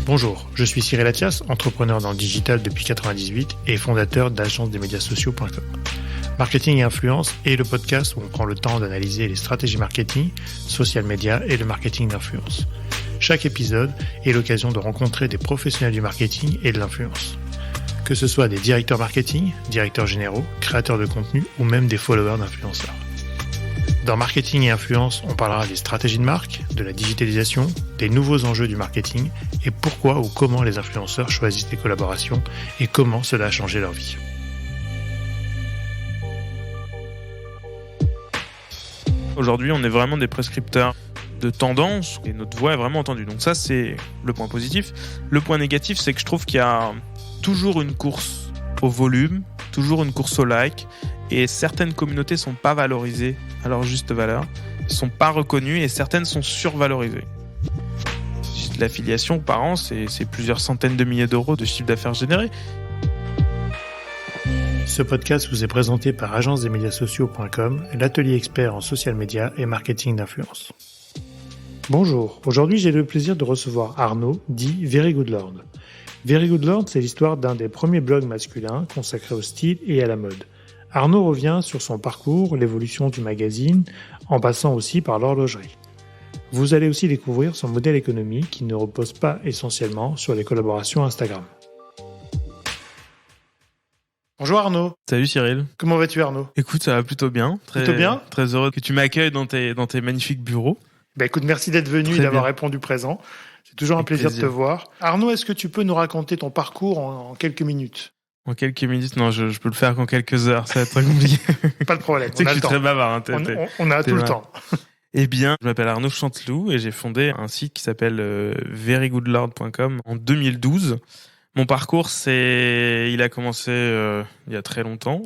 Bonjour, je suis Cyril Attias, entrepreneur dans le digital depuis 1998 et fondateur d'agence-des-médias-sociaux.com. Marketing et influence est le podcast où on prend le temps d'analyser les stratégies marketing, social media et le marketing d'influence. Chaque épisode est l'occasion de rencontrer des professionnels du marketing et de l'influence. Que ce soit des directeurs marketing, directeurs généraux, créateurs de contenu ou même des followers d'influenceurs. Dans Marketing et Influence, on parlera des stratégies de marque, de la digitalisation, des nouveaux enjeux du marketing et pourquoi ou comment les influenceurs choisissent les collaborations et comment cela a changé leur vie. Aujourd'hui, on est vraiment des prescripteurs de tendance et notre voix est vraiment entendue. Donc ça, c'est le point positif. Le point négatif, c'est que je trouve qu'il y a toujours une course au volume, toujours une course au like, et certaines communautés sont pas valorisées à leur juste valeur, sont pas reconnues et certaines sont survalorisées. L'affiliation par an, c'est plusieurs centaines de milliers d'euros de chiffre d'affaires généré. Ce podcast vous est présenté par agence-des-médias-sociaux.com, l'atelier expert en social media et marketing d'influence. Bonjour, aujourd'hui j'ai le plaisir de recevoir Arnaud, dit Very Good Lord. Very Good Lord, c'est l'histoire d'un des premiers blogs masculins consacrés au style et à la mode. Arnaud revient sur son parcours, l'évolution du magazine, en passant aussi par l'horlogerie. Vous allez aussi découvrir son modèle économique qui ne repose pas essentiellement sur les collaborations Instagram. Bonjour Arnaud. Salut Cyril. Comment vas-tu Arnaud ? Écoute, ça va plutôt bien. Plutôt bien ? Très heureux que tu m'accueilles dans tes magnifiques bureaux. Écoute, merci d'être venu et d'avoir répondu présent. C'est toujours un plaisir de te voir. Arnaud, est-ce que tu peux nous raconter ton parcours en quelques minutes ? En quelques minutes, non, je peux le faire qu'en quelques heures, ça va être très compliqué. Pas de problème, tu sais que je suis très bavard. Hein, on a tout le temps. Eh bien, je m'appelle Arnaud Chanteloup et j'ai fondé un site qui s'appelle verygoodlord.com en 2012. Mon parcours, il a commencé il y a très longtemps.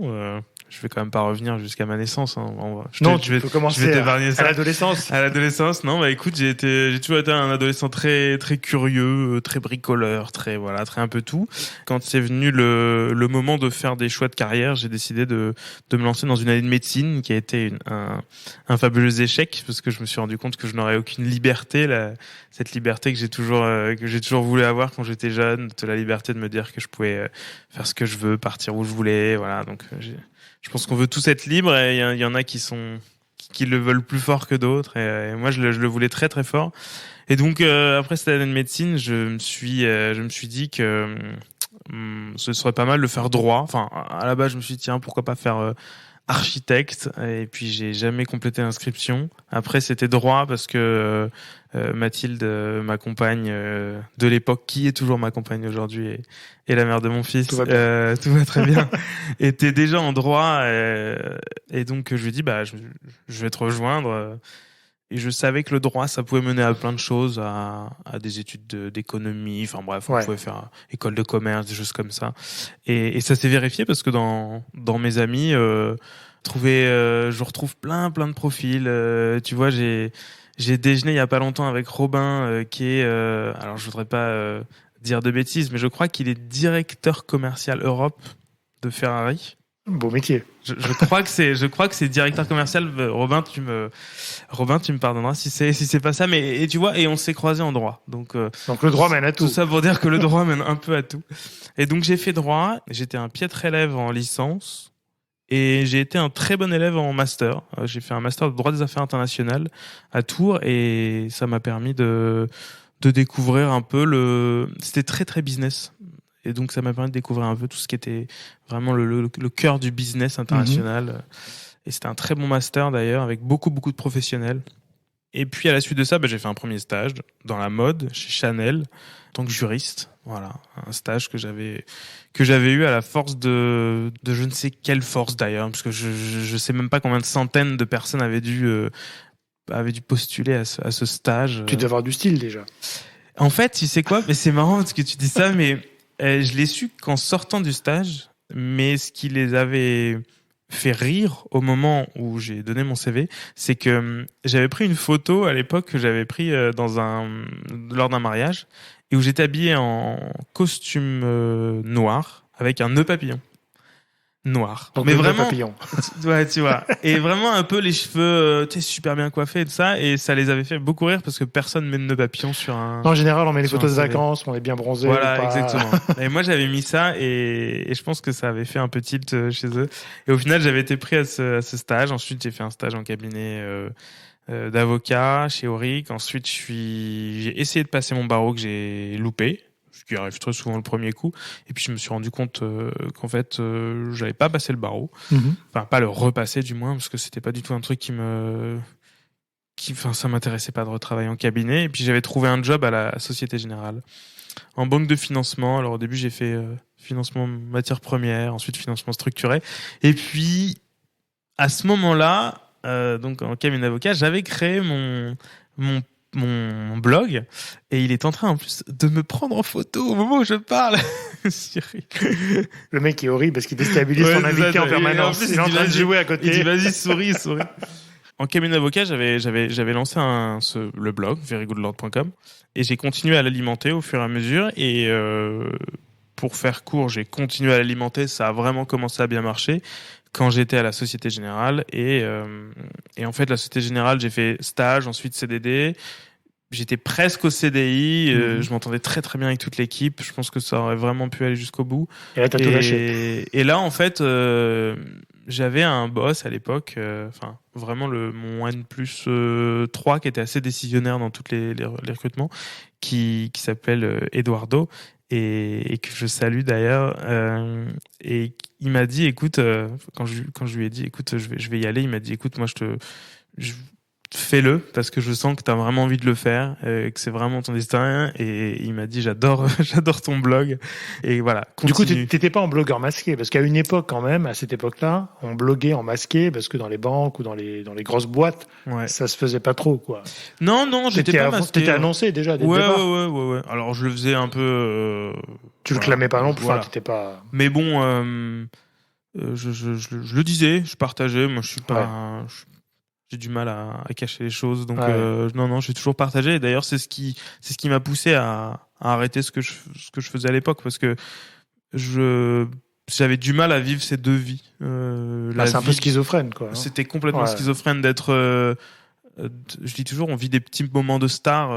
Je vais quand même pas revenir jusqu'à ma naissance. Hein. Tu peux commencer à l'adolescence. À l'adolescence, non, écoute, j'ai toujours été un adolescent très très curieux, très bricoleur, très un peu tout. Quand c'est venu le moment de faire des choix de carrière, j'ai décidé de me lancer dans une année de médecine qui a été un fabuleux échec parce que je me suis rendu compte que je n'aurais aucune liberté, cette liberté que j'ai toujours voulu avoir quand j'étais jeune, de la liberté de me dire que je pouvais faire ce que je veux, partir où je voulais, voilà. Donc je pense qu'on veut tous être libres et il y en a qui le veulent plus fort que d'autres et moi je le voulais très très fort. Et donc après cette année de médecine, je me suis dit que ce serait pas mal de faire droit. Enfin à la base je me suis dit tiens pourquoi pas faire architecte et puis j'ai jamais complété l'inscription. Après c'était droit parce que Mathilde, ma compagne de l'époque, qui est toujours ma compagne aujourd'hui et la mère de mon fils, tout va très bien, était déjà en droit et donc je lui ai dit je vais te rejoindre. Et je savais que le droit, ça pouvait mener à plein de choses, à des études d'économie, enfin bref, on pouvait faire école de commerce, des choses comme ça. Et ça s'est vérifié parce que dans mes amis, je retrouve plein de profils. Tu vois, j'ai déjeuné il y a pas longtemps avec Robin, qui est, alors je voudrais pas dire de bêtises, mais je crois qu'il est directeur commercial Europe de Ferrari. Beau métier. Je crois que c'est directeur commercial. Robin, tu me pardonneras si c'est pas ça, mais et tu vois, et on s'est croisés en droit. Donc le droit mène à tout. Tout ça pour dire que le droit mène un peu à tout. Et donc j'ai fait droit. J'étais un piètre élève en licence et j'ai été un très bon élève en master. J'ai fait un master de droit des affaires internationales à Tours et ça m'a permis de découvrir un peu c'était très très business. Et donc, ça m'a permis de découvrir un peu tout ce qui était vraiment le cœur du business international. Et c'était un très bon master d'ailleurs, avec beaucoup de professionnels. Et puis, à la suite de ça, j'ai fait un premier stage dans la mode, chez Chanel, en tant que juriste. Voilà, un stage que j'avais eu à la force de je ne sais quelle force d'ailleurs, parce que je sais même pas combien de centaines de personnes avaient dû postuler à ce stage. Tu dois avoir du style déjà. En fait, tu sais quoi ? Mais c'est marrant parce que tu dis ça, mais je l'ai su qu'en sortant du stage, mais ce qui les avait fait rire au moment où j'ai donné mon CV, c'est que j'avais pris une photo à l'époque que j'avais pris lors d'un mariage et où j'étais habillé en costume noir avec un nœud papillon. noir. Donc, mais le vraiment, papillon. ouais, tu vois. Et vraiment un peu les cheveux, tu sais, super bien coiffés et tout ça. Et ça les avait fait beaucoup rire parce que personne met de nœud papillon sur un. En général, on met les sur photos de un CV. vacances, on est bien bronzé. Voilà, ou pas. exactement. Et moi, j'avais mis ça et je pense que ça avait fait un peu tilt chez eux. Et au final, j'avais été pris à ce stage. Ensuite, j'ai fait un stage en cabinet d'avocat chez Auric. Ensuite, j'ai essayé de passer mon barreau que j'ai loupé, ce qui arrive très souvent le premier coup. Et puis, je me suis rendu compte qu'en fait, j'avais pas passé le barreau. Enfin, pas le repasser du moins, parce que c'était pas du tout un truc enfin, ça m'intéressait pas de retravailler en cabinet. Et puis, j'avais trouvé un job à la Société Générale en banque de financement. Alors, au début, j'ai fait financement matières premières, ensuite financement structuré. Et puis, à ce moment-là, donc en cabinet d'avocat, j'avais créé mon blog et il est en train en plus de me prendre en photo au moment où je parle. Cyril. Le mec est horrible parce qu'il déstabilise son invité en permanence. Il est en train de jouer à côté. Il dit vas-y, souris. En cabinet d'avocat, j'avais lancé le blog verygoodlord.com et j'ai continué à l'alimenter au fur et à mesure et pour faire court, j'ai continué à l'alimenter, ça a vraiment commencé à bien marcher quand j'étais à la Société Générale et en fait la Société Générale, j'ai fait stage, ensuite CDD. J'étais presque au CDI, je m'entendais très très bien avec toute l'équipe, je pense que ça aurait vraiment pu aller jusqu'au bout. Et là, t'as tout lâché. Et là, en fait, j'avais un boss à l'époque, enfin vraiment mon N+3 qui était assez décisionnaire dans tous les recrutements, qui s'appelle Eduardo et que je salue d'ailleurs. Et il m'a dit, écoute, quand je lui ai dit, écoute, je vais y aller, il m'a dit, écoute, moi fais-le parce que je sens que tu as vraiment envie de le faire, que c'est vraiment ton destin. Et il m'a dit j'adore ton blog et voilà, continue. Du coup t'étais pas en blogueur masqué parce qu'à une époque quand même, à cette époque-là, on bloguait en masqué parce que dans les banques ou dans les grosses boîtes, ça se faisait pas trop quoi. Non, j'étais pas masqué. T'étais annoncé déjà dès le départ. Ouais. Alors je le faisais un peu. Tu le clamais pas non plus, enfin, t'étais pas. Mais bon, je le disais, je partageais. Moi, je suis pas. J'ai du mal à cacher les choses, donc non, j'ai toujours partagé. Et d'ailleurs, c'est ce qui m'a poussé à arrêter ce que je faisais à l'époque, parce que j'avais du mal à vivre ces deux vies. C'est un peu schizophrène, quoi. Hein. C'était complètement schizophrène d'être. Je dis toujours, on vit des petits moments de star.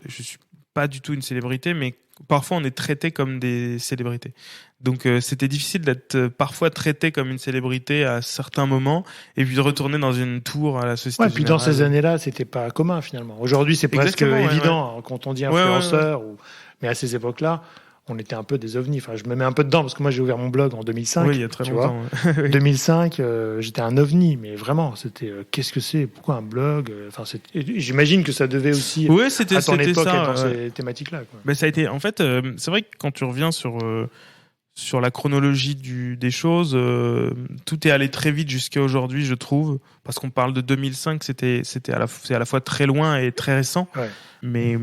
Je suis pas du tout une célébrité, mais parfois on est traité comme des célébrités. Donc c'était difficile d'être parfois traité comme une célébrité à certains moments et puis de retourner dans une tour à la Société Générale. Puis dans ces années-là, c'était pas commun finalement. Aujourd'hui, c'est presque évident quand on dit influenceur, mais à ces époques-là, on était un peu des ovnis. Enfin, je me mets un peu dedans parce que moi j'ai ouvert mon blog en 2005. Oui, il y a très longtemps. 2005, j'étais un ovni, mais vraiment, c'était qu'est-ce que c'est ? Pourquoi un blog ? Enfin, j'imagine que ça devait aussi à ton époque être dans ces thématiques-là. Quoi. Mais ça a été, en fait, c'est vrai que quand tu reviens sur la chronologie des choses, tout est allé très vite jusqu'à aujourd'hui, je trouve, parce qu'on parle de 2005, c'est à la fois très loin et très récent. Ouais. Mais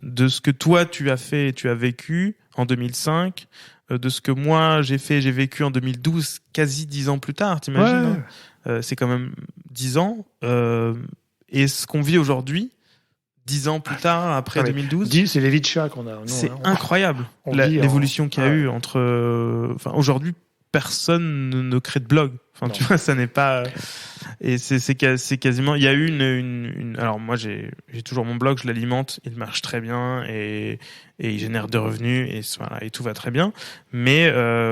de ce que toi tu as fait et tu as vécu en 2005, de ce que moi j'ai vécu en 2012, quasi 10 ans plus tard, t'imagines, c'est quand même 10 ans. Et ce qu'on vit aujourd'hui, 10 ans plus tard, après 2012. C'est les vies de chat qu'on a. C'est incroyable, l'évolution qu'il y a eu entre. Aujourd'hui, personne ne crée de blog. Enfin, tu vois, ça n'est pas. Et c'est quasiment. Il y a eu alors moi, j'ai toujours mon blog, je l'alimente, il marche très bien et il génère de revenus et tout va très bien. Mais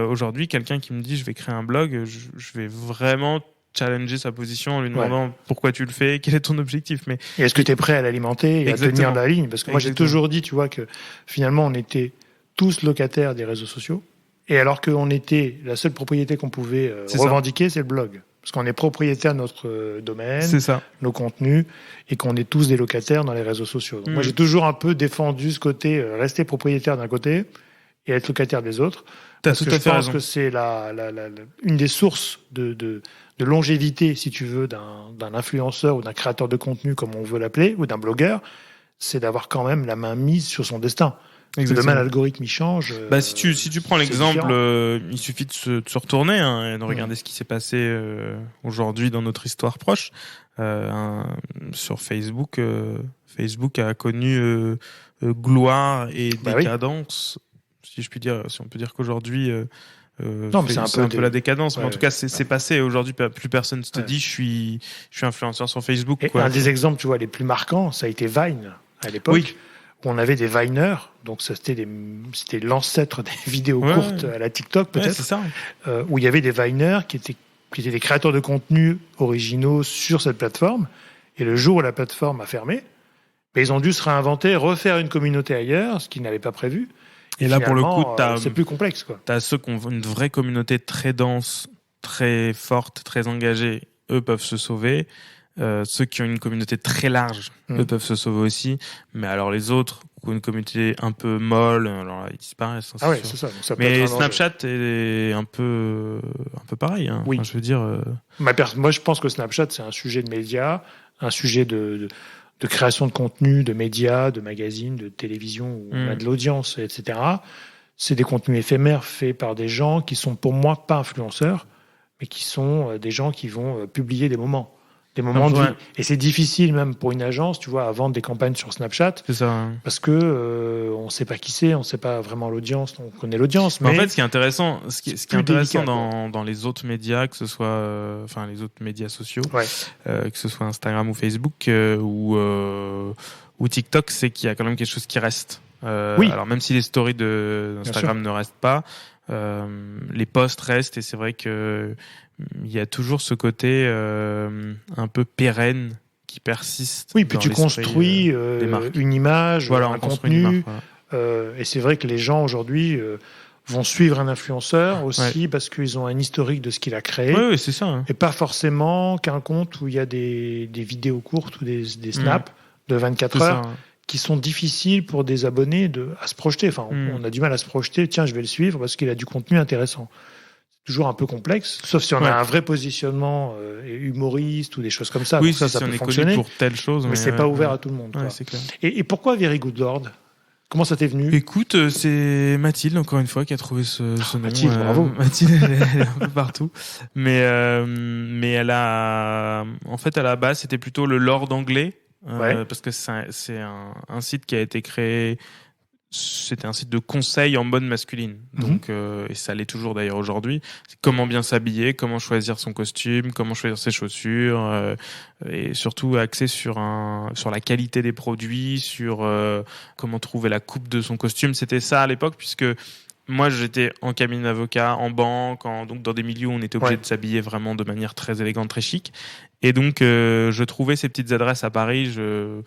aujourd'hui, quelqu'un qui me dit je vais créer un blog, je vais vraiment challenger sa position en lui demandant pourquoi tu le fais, quel est ton objectif. Mais et est-ce que tu es prêt à l'alimenter et à tenir la ligne ? Parce que moi, j'ai toujours dit, tu vois, que finalement, on était tous locataires des réseaux sociaux. Et alors qu'on était la seule propriété qu'on pouvait revendiquer, c'est le blog. Parce qu'on est propriétaire de notre domaine, nos contenus, et qu'on est tous des locataires dans les réseaux sociaux. Donc moi, j'ai toujours un peu défendu ce côté, rester propriétaire d'un côté et être locataire des autres. Parce que je pense que c'est une des sources de longévité, si tu veux, d'un influenceur ou d'un créateur de contenu, comme on veut l'appeler, ou d'un blogueur, c'est d'avoir quand même la main mise sur son destin. Demain, l'algorithme, il change. Si tu prends l'exemple, il suffit de se retourner et de regarder ce qui s'est passé aujourd'hui dans notre histoire proche. Sur Facebook, Facebook a connu gloire et décadence. Si je puis dire, si on peut dire qu'aujourd'hui, Non, mais c'est un peu la décadence. Ouais, mais en tout cas, c'est passé. Aujourd'hui, plus personne ne te dit je suis influenceur sur Facebook. Et Quoi. un des exemples, tu vois, les plus marquants, ça a été Vine à l'époque. Oui. Où on avait des Viners, donc ça c'était l'ancêtre des vidéos courtes à la TikTok peut-être, c'est ça. Où il y avait des Viners qui étaient des créateurs de contenu originaux sur cette plateforme. Et le jour où la plateforme a fermé, ils ont dû se réinventer, refaire une communauté ailleurs, ce qu'ils n'avaient pas prévu. Et là, pour le coup, c'est plus complexe, quoi. T'as ceux qui ont une vraie communauté très dense, très forte, très engagée. Eux peuvent se sauver. Ceux qui ont une communauté très large, eux peuvent se sauver aussi. Mais alors les autres, qui ont une communauté un peu molle, alors là, ils disparaissent. Ah ouais, c'est ça. Donc ça peut mais être un Snapchat est un peu pareil. Hein. Oui. Enfin, je veux dire. Moi, je pense que Snapchat, c'est un sujet de médias, un sujet de création de contenu, de médias, de magazines, de télévision, où on a de l'audience, etc. C'est des contenus éphémères faits par des gens qui sont, pour moi, pas influenceurs, mais qui sont des gens qui vont publier des moments de vie. Et c'est difficile, même pour une agence, tu vois, à vendre des campagnes sur Snapchat. C'est ça. Hein. Parce que on sait pas qui c'est, on sait pas vraiment l'audience, on connaît l'audience. Mais en fait, ce qui est intéressant, délicat, dans les autres médias, que ce soit, les autres médias sociaux, que ce soit Instagram ou Facebook ou TikTok, c'est qu'il y a quand même quelque chose qui reste. Alors même si les stories d'Instagram ne restent pas, les posts restent, et c'est vrai que il y a toujours ce côté un peu pérenne qui persiste. Oui, puis tu construis une image, un contenu. Et c'est vrai que les gens aujourd'hui vont suivre un influenceur aussi parce qu'ils ont un historique de ce qu'il a créé. Oui, c'est ça. Hein. Et pas forcément qu'un compte où il y a des vidéos courtes ou des snaps de 24 heures. Ça, qui sont difficiles pour des abonnés à se projeter. Enfin, on a du mal à se projeter. Tiens, je vais le suivre parce qu'il a du contenu intéressant. C'est toujours un peu complexe, sauf si on a un vrai positionnement humoriste ou des choses comme ça. Oui, ça si peut on est fonctionner. Pour telle chose. Mais c'est pas ouvert à tout le monde. Quoi. C'est clair. Et pourquoi Very Good Lord ? Comment ça t'est venu ? Écoute, c'est Mathilde, encore une fois, qui a trouvé ce nom. Mathilde, bravo. Mathilde, elle est un peu partout. Mais elle a... En fait, à la base, c'était plutôt le Lord anglais. Parce que c'est un site qui a été créé, c'était un site de conseil en mode masculine. Donc, et ça l'est toujours d'ailleurs aujourd'hui. C'est comment bien s'habiller, comment choisir son costume, comment choisir ses chaussures, et surtout axé sur la qualité des produits, sur comment trouver la coupe de son costume. C'était ça à l'époque, puisque moi, j'étais en cabinet d'avocat, en banque, donc dans des milieux où on était obligé de s'habiller vraiment de manière très élégante, très chic. Et donc, je trouvais ces petites adresses à Paris, je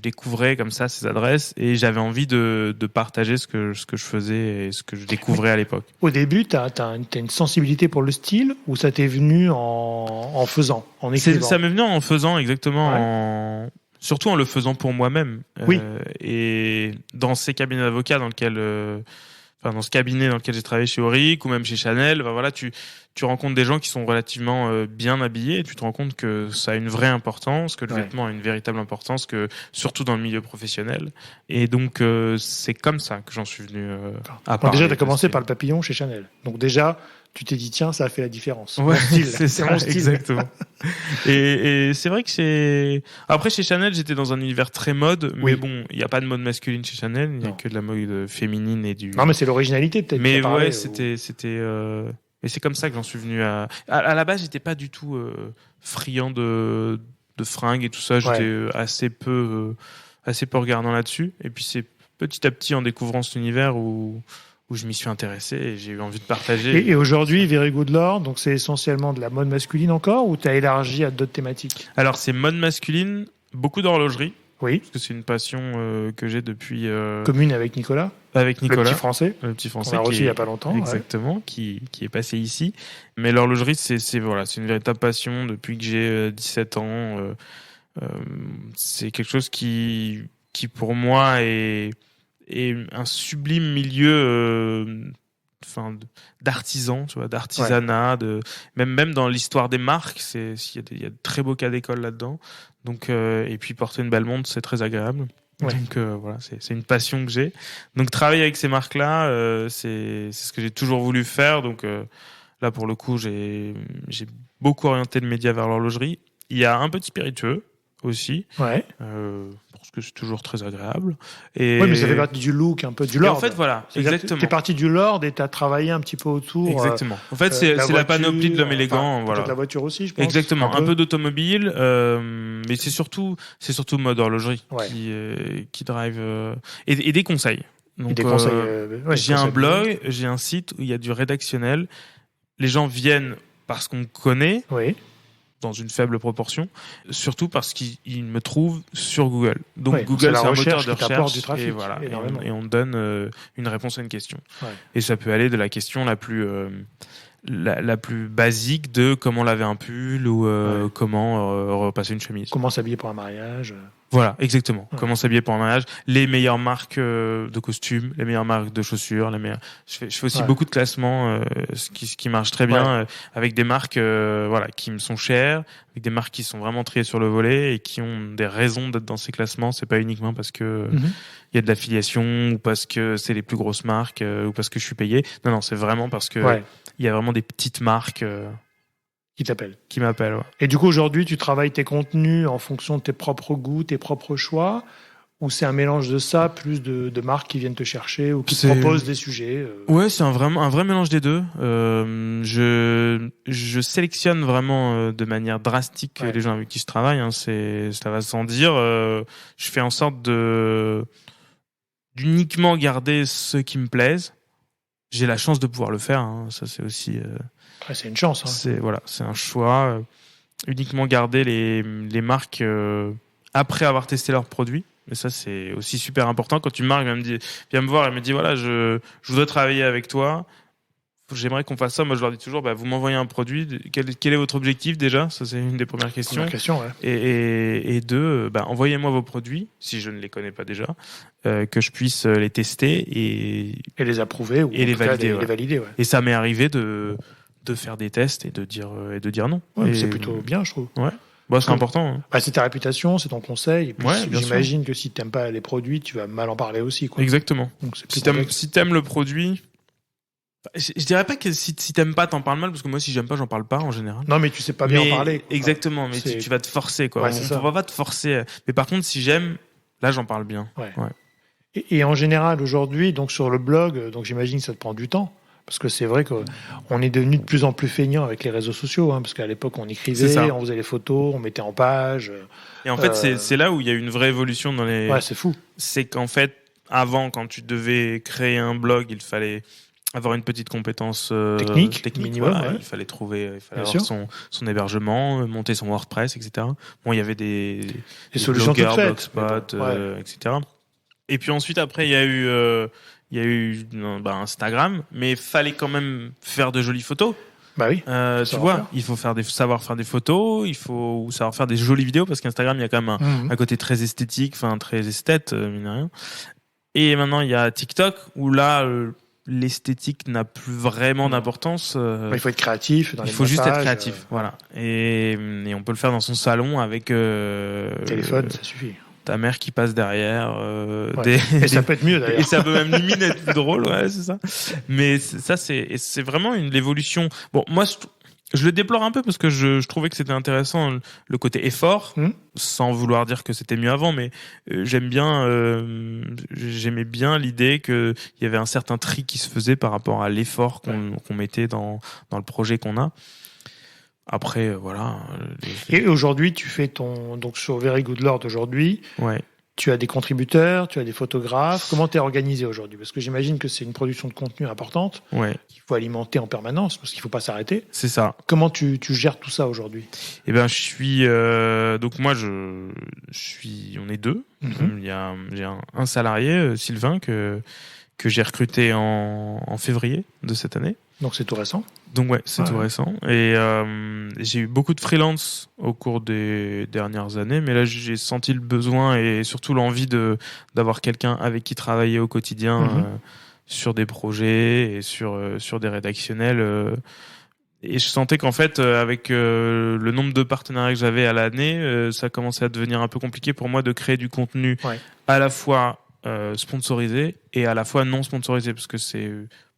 découvrais comme ça ces adresses, et j'avais envie de partager ce que je faisais et ce que je découvrais à l'époque. Au début, t'as une sensibilité pour le style, ou ça t'est venu en faisant, en écrivant ? Ça m'est venu en faisant, exactement, surtout en le faisant pour moi-même. Et dans ces cabinets d'avocats dans ce cabinet dans lequel j'ai travaillé chez Auric ou même chez Chanel, tu rencontres des gens qui sont relativement bien habillés, et tu te rends compte que ça a une vraie importance, que le vêtement a une véritable importance, surtout dans le milieu professionnel. Et donc, c'est comme ça que j'en suis venu à parler. Déjà, tu as commencé par le papillon chez Chanel. Donc déjà, tu t'es dit, tiens, ça a fait la différence. Ouais, mon style, c'est mon style. Exactement. et c'est vrai que après, chez Chanel, j'étais dans un univers très mode, mais bon, il n'y a pas de mode masculine chez Chanel, il n'y a que de la mode féminine et du... Non, mais c'est l'originalité, peut-être. Mais c'était... Et c'est comme ça que j'en suis venu à la base, j'étais pas du tout friand de fringues et tout ça. J'étais assez peu regardant là-dessus. Et puis c'est petit à petit en découvrant cet univers où je m'y suis intéressé et j'ai eu envie de partager. Et aujourd'hui, Very Good Lord, donc c'est essentiellement de la mode masculine encore, ou tu as élargi à d'autres thématiques ? Alors c'est mode masculine, beaucoup d'horlogerie. Oui. Parce que c'est une passion que j'ai depuis... Commune avec Nicolas. Avec Nicolas. Le petit Français. On a reçu il n'y a pas longtemps. Exactement, qui est passé ici. Mais l'horlogerie, c'est une véritable passion depuis que j'ai 17 ans. C'est quelque chose qui pour moi est un sublime milieu d'artisans, tu vois, d'artisanat, même dans l'histoire des marques, il y a de très beaux cas d'école là-dedans. Donc, et puis porter une belle montre, c'est très agréable. Donc voilà, c'est une passion que j'ai. Donc travailler avec ces marques-là, c'est ce que j'ai toujours voulu faire. Donc là, pour le coup, j'ai beaucoup orienté le média vers l'horlogerie. Il y a un peu de spiritueux aussi. Ouais. Parce que c'est toujours très agréable. Et... Oui, mais ça fait partie du look, un peu du lord. Et en fait, voilà, exactement. T'es parti du lord et t'as travaillé un petit peu autour. Exactement. En fait, c'est la panoplie de l'homme élégant. Voilà. Peut-être la voiture aussi, je pense. Exactement. Un peu d'automobile, mais c'est surtout mode horlogerie qui drive et des conseils. Donc, des conseils. J'ai un blog, j'ai un site où il y a du rédactionnel. Les gens viennent parce qu'on me connaît. Oui. Dans une faible proportion, surtout parce qu'ils me trouvent sur Google. Donc ouais, Google, c'est un moteur de recherche du trafic, et voilà, et on donne une réponse à une question. Ouais. Et ça peut aller de la question la plus basique de comment laver un pull ou comment repasser une chemise. Comment s'habiller pour un mariage. Voilà, exactement. Ouais. Comment s'habiller pour un mariage, les meilleures marques de costumes, les meilleures marques de chaussures, les meilleures. Je fais aussi beaucoup de classements, ce qui marche très bien, avec des marques qui me sont chères, avec des marques qui sont vraiment triées sur le volet et qui ont des raisons d'être dans ces classements. C'est pas uniquement parce que il y a de l'affiliation ou parce que c'est les plus grosses marques ou parce que je suis payé. Non, c'est vraiment parce que il y a vraiment des petites marques. Qui m'appellent, ouais. Et du coup, aujourd'hui, tu travailles tes contenus en fonction de tes propres goûts, tes propres choix, ou c'est un mélange de ça, plus de marques qui viennent te chercher ou qui te proposent des sujets Ouais, c'est un vrai mélange des deux. Je sélectionne vraiment de manière drastique les gens avec qui je travaille. Hein, ça va sans dire. Je fais en sorte d'uniquement garder ceux qui me plaisent. J'ai la chance de pouvoir le faire. Hein, ça, c'est aussi... c'est une chance. Hein. C'est un choix. Uniquement garder les marques après avoir testé leurs produits. Mais ça, c'est aussi super important. Quand une marque vient me voir et me dit voilà, je voudrais travailler avec toi. J'aimerais qu'on fasse ça. Moi, je leur dis toujours vous m'envoyez un produit. Quel est votre objectif déjà? Ça, c'est une des premières questions. Et deux, envoyez-moi vos produits, si je ne les connais pas déjà, que je puisse les tester et les approuver ou et les valider. Les valider. Et ça m'est arrivé de faire des tests et de dire non. C'est plutôt bien, je trouve. Ouais. C'est important. Hein. C'est ta réputation, c'est ton conseil. Et puis j'imagine que si t'aimes pas les produits, tu vas mal en parler aussi. Quoi. Exactement. Donc, si t'aimes le produit, je dirais pas que si t'aimes pas, t'en parles mal, parce que moi, si j'aime pas, j'en parle pas en général. Non, mais tu sais pas bien en parler. Exactement, mais tu vas te forcer. Quoi. On va pas te forcer. Mais par contre, si j'aime, là, j'en parle bien. Ouais. Et en général, aujourd'hui, donc sur le blog, donc j'imagine que ça te prend du temps. Parce que c'est vrai qu'on est devenu de plus en plus feignant avec les réseaux sociaux, parce qu'à l'époque on écrivait, on faisait les photos, on mettait en page. Et en fait, c'est là où il y a une vraie évolution dans les. Ouais, c'est fou. C'est qu'en fait, avant, quand tu devais créer un blog, il fallait avoir une petite compétence technique minimum. Il fallait avoir son hébergement, monter son WordPress, etc. Bon, il y avait des solutions blogueurs, toutes Blogspot, etc. Et puis ensuite, après, il y a eu Instagram, mais fallait quand même faire de jolies photos. Bah oui. Tu vois, il faut savoir faire des photos, il faut savoir faire des jolies vidéos, parce qu'Instagram, il y a quand même un côté très esthétique, très esthète, mine de rien. Et maintenant, il y a TikTok, où là, l'esthétique n'a plus vraiment d'importance. Il faut être créatif. Il faut juste être créatif, voilà. Et on peut le faire dans son salon avec téléphone, ça suffit. Ta mère qui passe derrière. Et ça peut être mieux d'ailleurs. Et ça peut même limite être plus drôle, c'est ça. Mais ça, c'est vraiment l'évolution. Bon, moi, je le déplore un peu parce que je trouvais que c'était intéressant le côté effort, sans vouloir dire que c'était mieux avant, mais j'aimais bien l'idée qu'il y avait un certain tri qui se faisait par rapport à l'effort qu'on mettait dans le projet qu'on a. Après, voilà. Et aujourd'hui, tu fais donc sur Very Good Lord aujourd'hui. Ouais. Tu as des contributeurs, tu as des photographes. Comment t'es organisé aujourd'hui? Parce que j'imagine que c'est une production de contenu importante. Qu'il faut alimenter en permanence parce qu'il faut pas s'arrêter. C'est ça. Comment tu gères tout ça aujourd'hui? Eh ben, je suis donc moi on est deux. J'ai un salarié, Sylvain, que j'ai recruté en février de cette année. Donc c'est tout récent. Donc c'est tout récent. Et j'ai eu beaucoup de freelance au cours des dernières années, mais là j'ai senti le besoin et surtout l'envie d'avoir quelqu'un avec qui travailler au quotidien sur des projets et sur des rédactionnels. Et je sentais qu'en fait, avec le nombre de partenariats que j'avais à l'année, ça commençait à devenir un peu compliqué pour moi de créer du contenu à la fois sponsorisé et à la fois non sponsorisé, parce que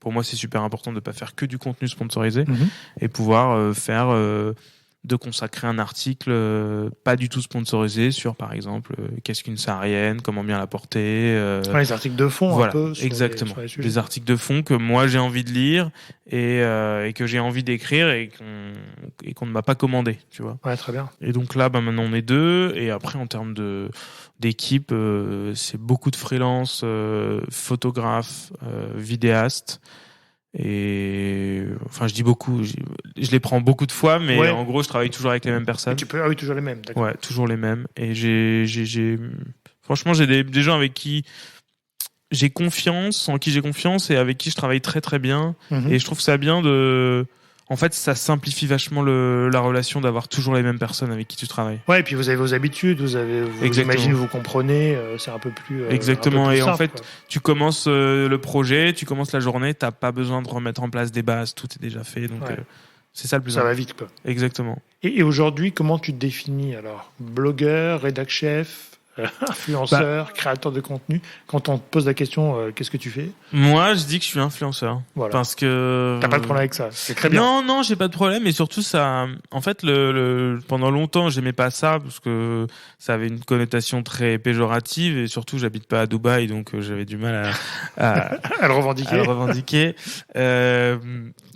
pour moi c'est super important de pas faire que du contenu sponsorisé et pouvoir faire de consacrer un article pas du tout sponsorisé sur, par exemple, qu'est-ce qu'une saharienne, comment bien la porter. Les articles de fond, voilà, un peu. Exactement. Sur les sujets. Des articles de fond que moi j'ai envie de lire et que j'ai envie d'écrire et qu'on ne m'a pas commandé, tu vois. Ouais, très bien. Et donc là, maintenant on est 2. Et après, en termes d'équipe, c'est beaucoup de freelance, photographes, vidéastes. Et enfin, je dis beaucoup, je les prends beaucoup de fois, mais en gros, je travaille toujours avec les mêmes personnes. Oui, toujours les mêmes, d'accord. Ouais, toujours les mêmes. Et franchement, j'ai des gens avec qui j'ai confiance, en qui j'ai confiance et avec qui je travaille très très bien. Et je trouve ça bien en fait, ça simplifie vachement la relation d'avoir toujours les mêmes personnes avec qui tu travailles. Ouais, et puis vous avez vos habitudes, j'imagine vous comprenez, c'est un peu plus exactement. Un peu plus et simple, en fait, quoi. Tu commences le projet, tu commences la journée, t'as pas besoin de remettre en place des bases, tout est déjà fait, donc c'est ça le plus ça important. va vite, quoi. Exactement. Et aujourd'hui, comment tu te définis alors? Blogueur, rédac chef, influenceur, créateur de contenu. Quand on te pose la question, qu'est-ce que tu fais? Moi, je dis que je suis influenceur. Voilà. Parce que t'as pas de problème avec ça, c'est très bien. Non, j'ai pas de problème. Et surtout, ça, en fait, pendant longtemps, j'aimais pas ça parce que ça avait une connotation très péjorative et surtout, j'habite pas à Dubaï, donc j'avais du mal à le revendiquer.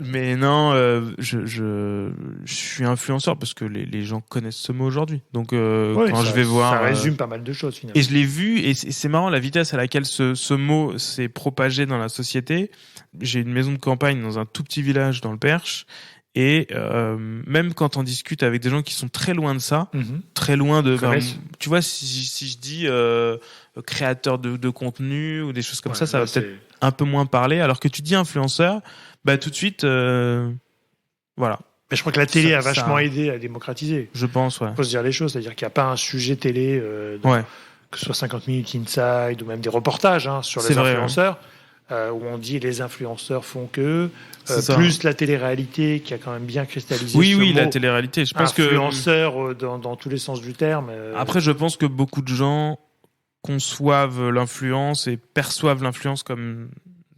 Mais non, je suis influenceur parce que les gens connaissent ce mot aujourd'hui. Donc, quand je vais voir, ça résume pas mal de choses finalement. Et je l'ai vu, et c'est marrant la vitesse à laquelle ce mot s'est propagé dans la société. J'ai une maison de campagne dans un tout petit village dans le Perche, et même quand on discute avec des gens qui sont très loin de ça, très loin de... tu vois, si je dis créateur de contenu ou des choses comme ça va peut-être un peu moins parler, alors que tu dis influenceur, bah tout de suite, voilà. Mais je crois que la télé a vachement aidé à démocratiser. Je pense, ouais. Il faut se dire les choses, c'est-à-dire qu'il n'y a pas un sujet télé, que ce soit 50 minutes inside ou même des reportages sur les influenceurs, où on dit les influenceurs font que, plus la télé-réalité qui a quand même bien cristallisé ce mot. La télé-réalité. Je pense influenceur dans tous les sens du terme. Après, je pense que beaucoup de gens conçoivent l'influence et perçoivent l'influence comme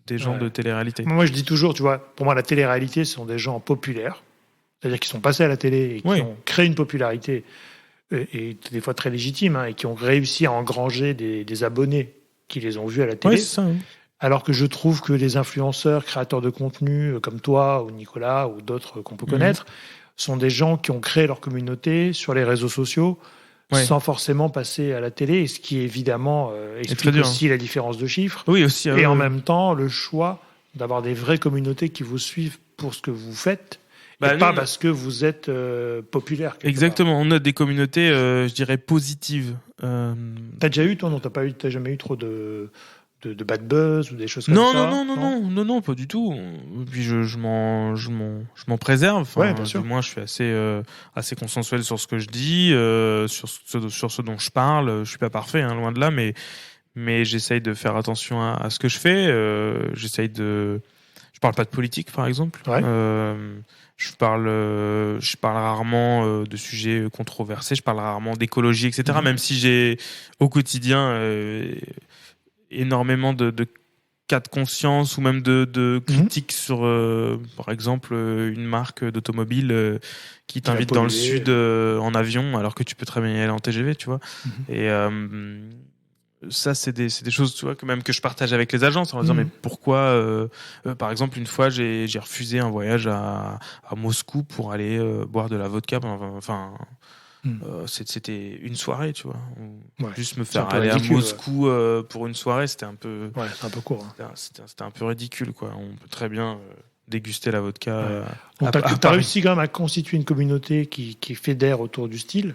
des gens de télé-réalité. Moi, je dis toujours, tu vois, pour moi, la télé-réalité, ce sont des gens populaires. C'est-à-dire qui sont passés à la télé et qui ont créé une popularité, et des fois très légitime, et qui ont réussi à engranger des abonnés qui les ont vus à la télé. Ouais, c'est ça, oui. Alors que je trouve que les influenceurs, créateurs de contenu, comme toi ou Nicolas ou d'autres qu'on peut connaître, sont des gens qui ont créé leur communauté sur les réseaux sociaux sans forcément passer à la télé, et ce qui évidemment explique aussi la différence de chiffres. Oui, aussi. Et en même temps, le choix d'avoir des vraies communautés qui vous suivent pour ce que vous faites. Pas parce que vous êtes populaire. Exactement, on a des communautés, je dirais, positives. T'as déjà eu, toi, non? T'as jamais eu trop de bad buzz ou des choses comme ça? Non, pas du tout. Puis je m'en préserve. Enfin, bien sûr. Du moins, je suis assez consensuel sur ce que je dis, sur ce dont je parle. Je suis pas parfait, loin de là, mais j'essaye de faire attention à ce que je fais. Je parle pas de politique, par exemple. Je parle rarement de sujets controversés, je parle rarement d'écologie, etc. Même si j'ai au quotidien énormément de cas de conscience ou même de critiques sur, par exemple, une marque d'automobile qui t'invite dans le sud en avion alors que tu peux très bien y aller en TGV, tu vois. Et ça, c'est des choses, tu vois, que je partage avec les agences en disant mais pourquoi par exemple, une fois j'ai refusé un voyage à Moscou pour aller boire de la vodka, c'était une soirée, tu vois. Juste me faire aller à Moscou pour une soirée, c'était un peu c'est un peu court. C'était un peu ridicule, quoi. On peut très bien déguster la vodka. T'as réussi quand même à constituer une communauté qui fédère autour du style.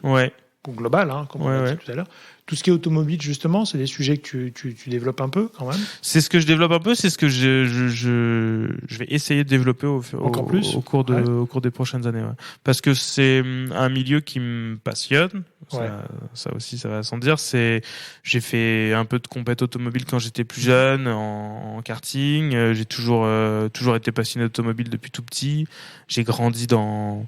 Ou global, comme on a dit tout à l'heure. Tout ce qui est automobile, justement, c'est des sujets que tu développes un peu, quand même. C'est ce que je développe un peu, c'est ce que je vais essayer de développer au cours des prochaines années. Ouais. Parce que c'est un milieu qui me passionne. Ça aussi, ça va sans dire. J'ai fait un peu de compète automobile quand j'étais plus jeune, en karting. J'ai toujours été passionné d'automobile depuis tout petit. J'ai grandi dans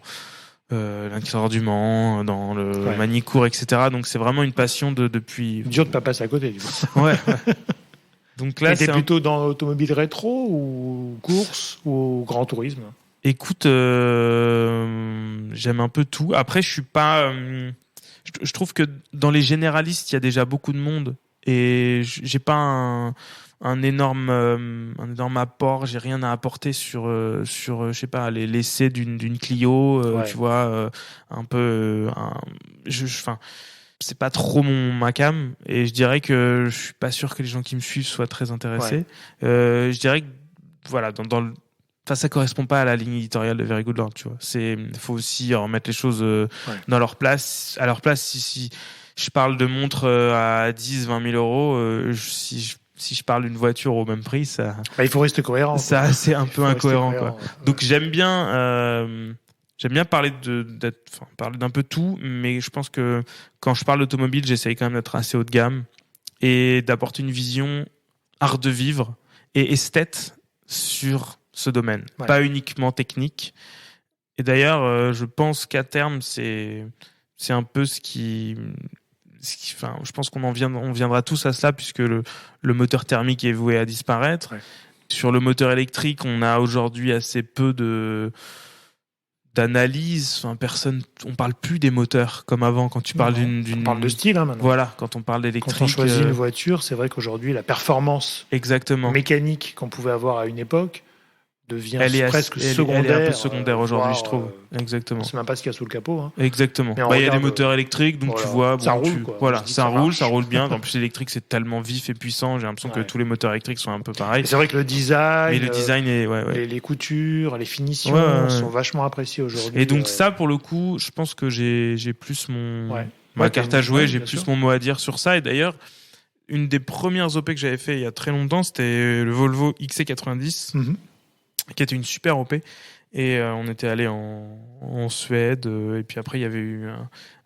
l'Inclinatoire du Mans, dans le Manicourt, etc. Donc c'est vraiment une passion depuis... Dur de pas passer à côté, du coup. Ouais. Donc là, t'es plutôt dans l'automobile rétro ou course ou grand tourisme? Écoute, j'aime un peu tout. Après, je suis pas. Je trouve que dans les généralistes, il y a déjà beaucoup de monde et j'ai pas un énorme apport. J'ai rien à apporter sur je sais pas l'essai d'une Clio. Tu vois, un peu. Enfin. C'est pas trop ma cam et je dirais que je suis pas sûr que les gens qui me suivent soient très intéressés. Je dirais que voilà, enfin, ça correspond pas à la ligne éditoriale de Very Good Lord, tu vois. Faut aussi remettre les choses dans leur place. À leur place, si je parle de montres à 10, 20 000 euros, si je parle d'une voiture au même prix, ça. Il faut rester cohérent. Ça, c'est un peu incohérent, quoi. Ouais. Donc j'aime bien parler parler d'un peu tout, mais je pense que quand je parle d'automobile, j'essaye quand même d'être assez haut de gamme et d'apporter une vision art de vivre et esthète sur ce domaine, pas uniquement technique. Et d'ailleurs, je pense qu'à terme, c'est un peu enfin, je pense on viendra tous à cela puisque le moteur thermique est voué à disparaître. Sur le moteur électrique, on a aujourd'hui assez peu d'analyse. Enfin, on parle plus des moteurs comme avant. Quand tu parles on parle de style maintenant. Voilà, quand on parle d'électrique. Quand on choisit une voiture, c'est vrai qu'aujourd'hui la performance mécanique qu'on pouvait avoir à une époque devient presque secondaire. Elle est un peu secondaire aujourd'hui, je trouve. Exactement. On ne sait même pas ce qu'il y a sous le capot. Hein. Exactement. Il y a des moteurs électriques, donc tu vois, ça roule. Voilà, ça roule bien. En plus, l'électrique c'est tellement vif et puissant. J'ai l'impression que tous les moteurs électriques sont un peu pareils. C'est vrai que le design, est les coutures, les finitions sont vachement appréciées aujourd'hui. Et donc ça, pour le coup, je pense que j'ai plus ma carte à jouer, j'ai plus mon mot à dire sur ça. Et d'ailleurs, une des premières OP que j'avais fait il y a très longtemps, c'était le Volvo XC90. Qui était une super OP et on était allé en Suède et puis après il y avait eu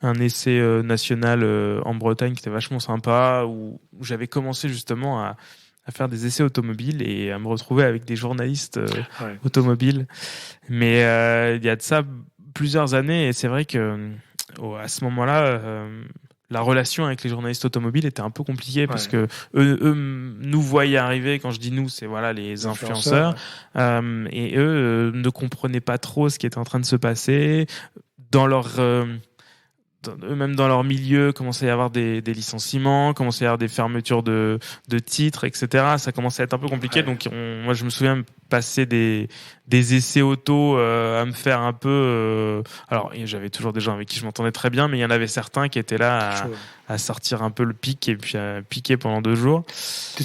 un essai national en Bretagne qui était vachement sympa où j'avais commencé justement à faire des essais automobiles et à me retrouver avec des journalistes automobiles, mais il y a de ça plusieurs années et c'est vrai que à ce moment-là la relation avec les journalistes automobiles était un peu compliquée parce que eux nous voyaient arriver. Quand je dis nous, c'est voilà les influenceurs. Et eux ne comprenaient pas trop ce qui était en train de se passer dans leur eux-mêmes dans leur milieu. Commençait à y avoir des licenciements, commençait à y avoir des fermetures de titres, etc. Ça commençait à être un peu compliqué. Donc moi je me souviens passer des essais auto à me faire un peu alors j'avais toujours des gens avec qui je m'entendais très bien, mais il y en avait certains qui étaient là à sortir un peu le pic et puis à piquer pendant 2 jours.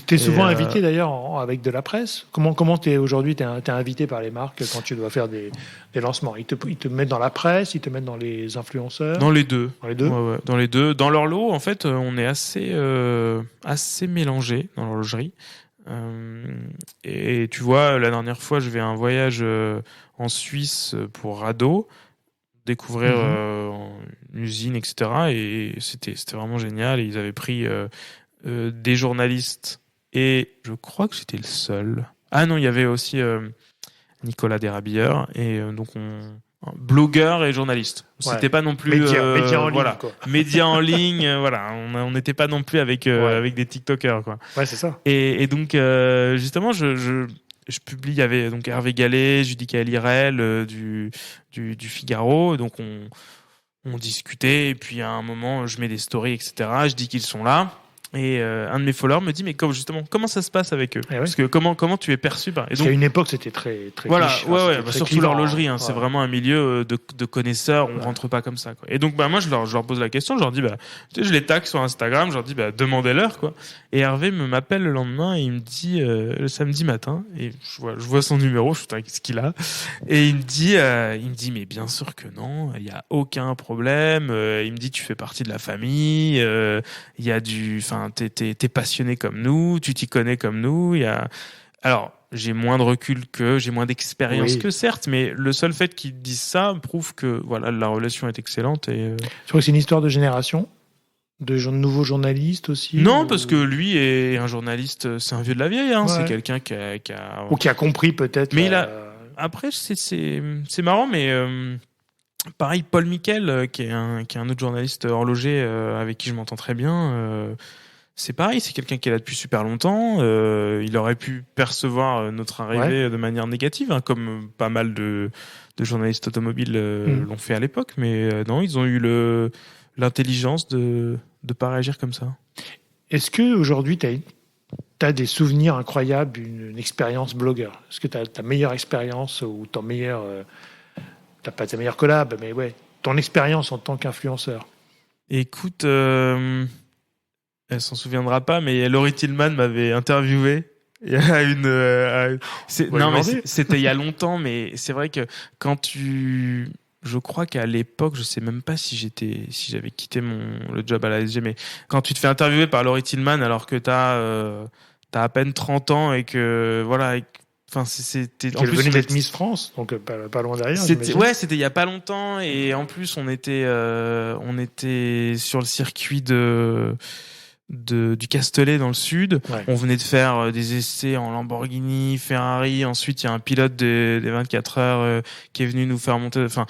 T'es souvent invité d'ailleurs avec de la presse. Comment aujourd'hui t'es invité par les marques quand tu dois faire des lancements? Ils te mettent dans la presse, ils te mettent dans les influenceurs? Dans les deux. Dans les deux. Ouais, dans les deux. Dans leur lot, en fait, on est assez mélangé dans l'horlogerie. Et tu vois, la dernière fois, je vais à un voyage en Suisse pour Rado, découvrir une usine, etc. Et c'était vraiment génial. Et ils avaient pris des journalistes et je crois que j'étais le seul. Ah non, il y avait aussi Nicolas Desrabilleurs et donc blogueur et journaliste. C'était pas non plus média en ligne, quoi. Média en ligne, voilà, on n'était pas non plus avec des TikTokers, quoi. Ouais, c'est ça. Et donc justement je publie, il y avait donc Hervé Gallet, Judicaël Irel du Figaro, donc on discutait et puis à un moment je mets des stories, etc. Je dis qu'ils sont là. Et un de mes followers me dit mais comment ça se passe avec eux, parce que comment tu es perçu par... Et donc, à une époque c'était très voilà, cliché, très surtout l'horlogerie, c'est vraiment un milieu de connaisseurs, on rentre pas comme ça, quoi. Et donc moi je leur pose la question, je leur dis je les tag sur Instagram, je leur dis demandez-leur, quoi. Et Hervé m'appelle le lendemain et il me dit le samedi matin, et je vois son numéro, je suis qu'est-ce qu'il a, et il me dit mais bien sûr que non, il y a aucun problème, il me dit tu fais partie de la famille, il y a t'es passionné comme nous, tu t'y connais comme nous. Alors, j'ai moins de recul j'ai moins d'expérience que certes, mais le seul fait qu'ils disent ça prouve que voilà, la relation est excellente. Et tu crois que c'est une histoire de génération, de nouveaux journalistes aussi? Non, parce que lui est un journaliste, c'est un vieux de la vieille, c'est quelqu'un qui a ou qui a compris peut-être. Mais après c'est marrant, mais pareil, Paul Miquel, qui est un autre journaliste horloger avec qui je m'entends très bien. c'est pareil, c'est quelqu'un qui est là depuis super longtemps. Il aurait pu percevoir notre arrivée de manière négative, hein, comme pas mal de journalistes automobiles l'ont fait à l'époque. Mais non, ils ont eu l'intelligence de pas réagir comme ça. Est-ce que aujourd'hui t'as des souvenirs incroyables d'une expérience blogueur? Est-ce que t'as ta meilleure expérience ou ton meilleur t'as pas ta meilleure collab, mais ouais, ton expérience en tant qu'influenceur? Écoute, elle s'en souviendra pas, mais Laurie Tillman m'avait interviewé. Il y a c'était il y a longtemps, mais c'est vrai que je crois qu'à l'époque, je sais même pas si j'avais quitté le job à la SG, mais quand tu te fais interviewer par Laurie Tillman alors que t'as à peine 30 ans et que voilà, enfin c'était en plus venait d'être Miss France, donc pas loin derrière. C'était il y a pas longtemps, et en plus on était sur le circuit du Castellet dans le sud. Ouais. On venait de faire des essais en Lamborghini, Ferrari. Ensuite, il y a un pilote des 24 heures qui est venu nous faire monter. Enfin,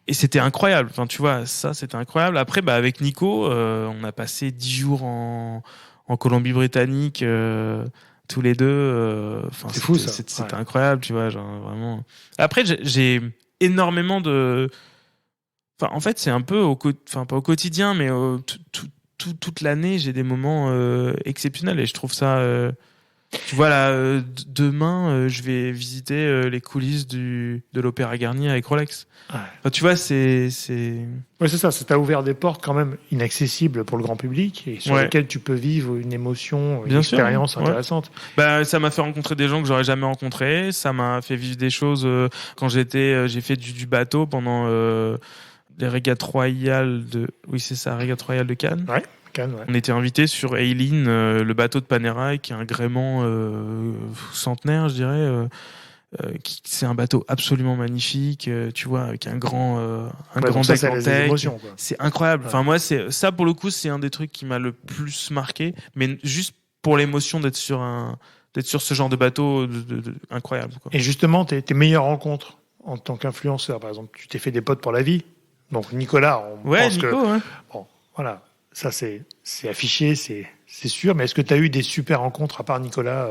et c'était incroyable. Enfin, tu vois, ça, c'était incroyable. Après, avec Nico, on a passé 10 jours en Colombie-Britannique, tous les deux. C'est fou, ça. C'était incroyable, tu vois, genre, vraiment. Après, j'ai énormément de. Enfin, en fait, c'est un peu pas au quotidien, mais toute l'année, j'ai des moments exceptionnels, et je trouve ça. Tu vois, là, demain, je vais visiter les coulisses de l'Opéra Garnier avec Rolex. Ouais. Enfin, tu vois, c'est. Ouais, c'est ça. Ça t'a ouvert des portes quand même inaccessibles pour le grand public et sur lesquelles tu peux vivre une émotion, une expérience intéressante. Ça m'a fait rencontrer des gens que j'aurais jamais rencontrés. Ça m'a fait vivre des choses quand j'ai fait du bateau pendant. Les régates royales régates royales de Cannes. Ouais, Cannes, ouais. On était invités sur Eileen, le bateau de Panerai, qui est un gréement centenaire, je dirais. C'est un bateau absolument magnifique, tu vois, avec un grand deck en tech. C'est incroyable. Ouais. Enfin, moi, ça pour le coup, c'est un des trucs qui m'a le plus marqué, mais juste pour l'émotion d'être sur ce genre de bateau, incroyable, quoi. Et justement, tes meilleures rencontres en tant qu'influenceur, par exemple, tu t'es fait des potes pour la vie. Donc Nicolas, on pense Nico, que bon, voilà, ça c'est affiché, c'est sûr. Mais est-ce que tu as eu des super rencontres à part Nicolas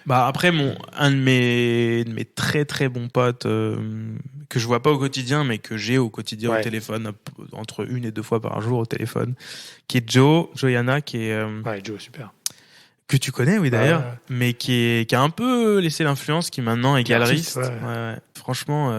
Après, un de mes très très bons potes que je vois pas au quotidien, mais que j'ai au quotidien au téléphone, entre 1 et 2 fois par jour au téléphone, qui est Johanna, qui est Joe, super. Que tu connais, oui, d'ailleurs, mais qui a un peu laissé l'influence, qui maintenant est galeriste. Franchement,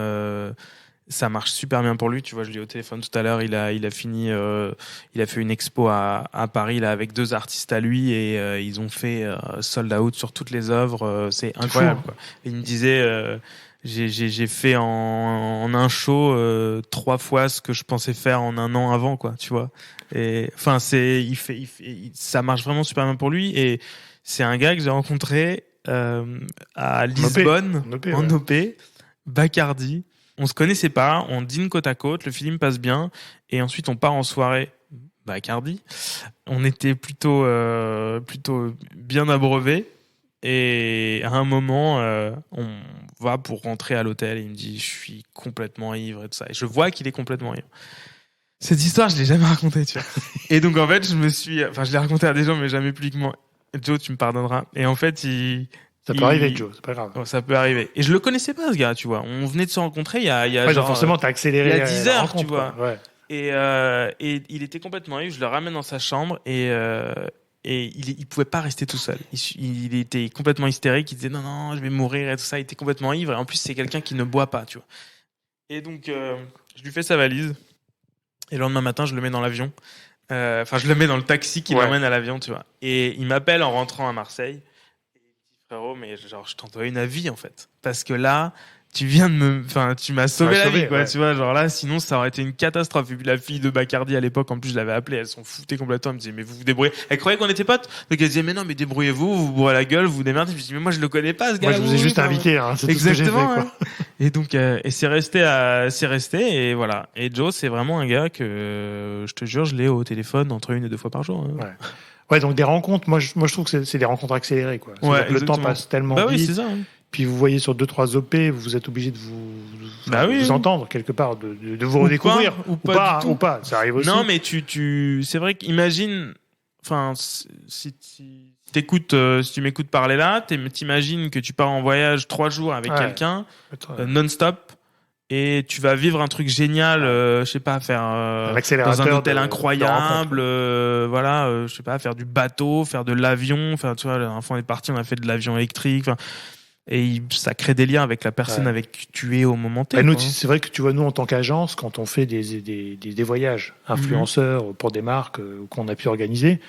ça marche super bien pour lui. Tu vois, je l'ai au téléphone tout à l'heure. Il a fini, il a fait une expo à Paris là avec 2 artistes à lui, et ils ont fait sold out sur toutes les œuvres. C'est incroyable, quoi. Et il me disait, j'ai fait en un show 3 fois ce que je pensais faire en un an avant, quoi. Tu vois. Et enfin, ça marche vraiment super bien pour lui. Et c'est un gars que j'ai rencontré à Lisbonne, en OP, Bacardi. On se connaissait pas, on dîne côte à côte, le film passe bien, et ensuite on part en soirée Bacardi. On était plutôt bien abreuvés, et à un moment, on va pour rentrer à l'hôtel, et il me dit « je suis complètement ivre » et tout ça. Et je vois qu'il est complètement ivre. Cette histoire, je l'ai jamais racontée, tu vois. Et donc en fait, je l'ai racontée à des gens, mais jamais publiquement. Joe, tu me pardonneras. Et en fait, ça peut arriver, Joe, c'est pas grave. Ça peut arriver. Et je le connaissais pas, ce gars, tu vois. On venait de se rencontrer il y a genre, forcément, t'as accéléré. Il y a 10 heures, tu vois. Ouais. Et il était complètement ivre. Je le ramène dans sa chambre, et il pouvait pas rester tout seul. Il était complètement hystérique. Il disait non, je vais mourir et tout ça. Il était complètement ivre. Et en plus, c'est quelqu'un qui ne boit pas, tu vois. Et donc, je lui fais sa valise. Et le lendemain matin, je le mets dans l'avion. Je le mets dans le taxi qui l'emmène à l'avion, tu vois. Et il m'appelle en rentrant à Marseille. Frérot, mais genre, je t'en dois une avis, en fait. Parce que là, tu m'as sauvé la vie, quoi, tu vois. Genre là, sinon, ça aurait été une catastrophe. Et puis la fille de Bacardi, à l'époque, en plus, je l'avais appelée, elle s'en foutait complètement. Elle me disait, mais vous débrouillez. Elle croyait qu'on était potes. Donc elle disait, mais non, mais débrouillez-vous, vous bourrez la gueule, vous démerdez. Je me dis, mais moi, je le connais pas, ce gars. Moi, je vous ai juste invité, hein. C'est exactement, tout ce que j'ai fait, quoi. Et donc, et c'est resté, et voilà. Et Joe, c'est vraiment un gars que, je te jure, je l'ai au téléphone entre 1 et 2 fois par jour, hein. Ouais, donc des rencontres, moi je trouve que c'est des rencontres accélérées, quoi. Le temps passe tellement vite. Oui, c'est ça. Hein. Puis vous voyez sur 2-3 OP, vous êtes obligé de vous entendre quelque part, de vous redécouvrir. Ou pas. Ça arrive aussi. Non, mais c'est vrai qu'imagine, enfin, si tu m'écoutes parler là, t'imagines que tu pars en voyage 3 jours avec quelqu'un, non-stop, et tu vas vivre un truc génial, je sais pas, faire dans un hôtel incroyable, je sais pas, faire du bateau, faire de l'avion, faire, tu vois, la dernière fois on est parti, on a fait de l'avion électrique, et ça crée des liens avec la personne avec qui tu es au moment T. Nous, c'est vrai que tu vois, nous en tant qu'agence, quand on fait des voyages influenceurs pour des marques qu'on a pu organiser,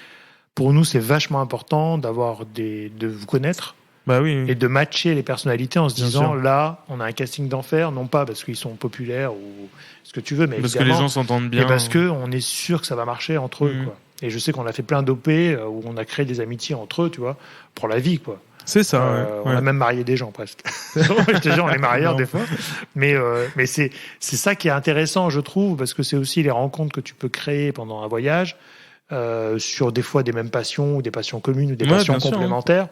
pour nous c'est vachement important de vous connaître. Et de matcher les personnalités en se disant là, on a un casting d'enfer, non pas parce qu'ils sont populaires ou ce que tu veux, mais parce que les gens s'entendent bien, et parce que on est sûr que ça va marcher entre eux, quoi. Et je sais qu'on a fait plein d'OP où on a créé des amitiés entre eux, tu vois, pour la vie, quoi. C'est ça. On a même marié des gens presque. Je te jure, on est mariés des fois. Mais c'est ça qui est intéressant, je trouve, parce que c'est aussi les rencontres que tu peux créer pendant un voyage sur des fois des mêmes passions ou des passions communes ou des passions complémentaires.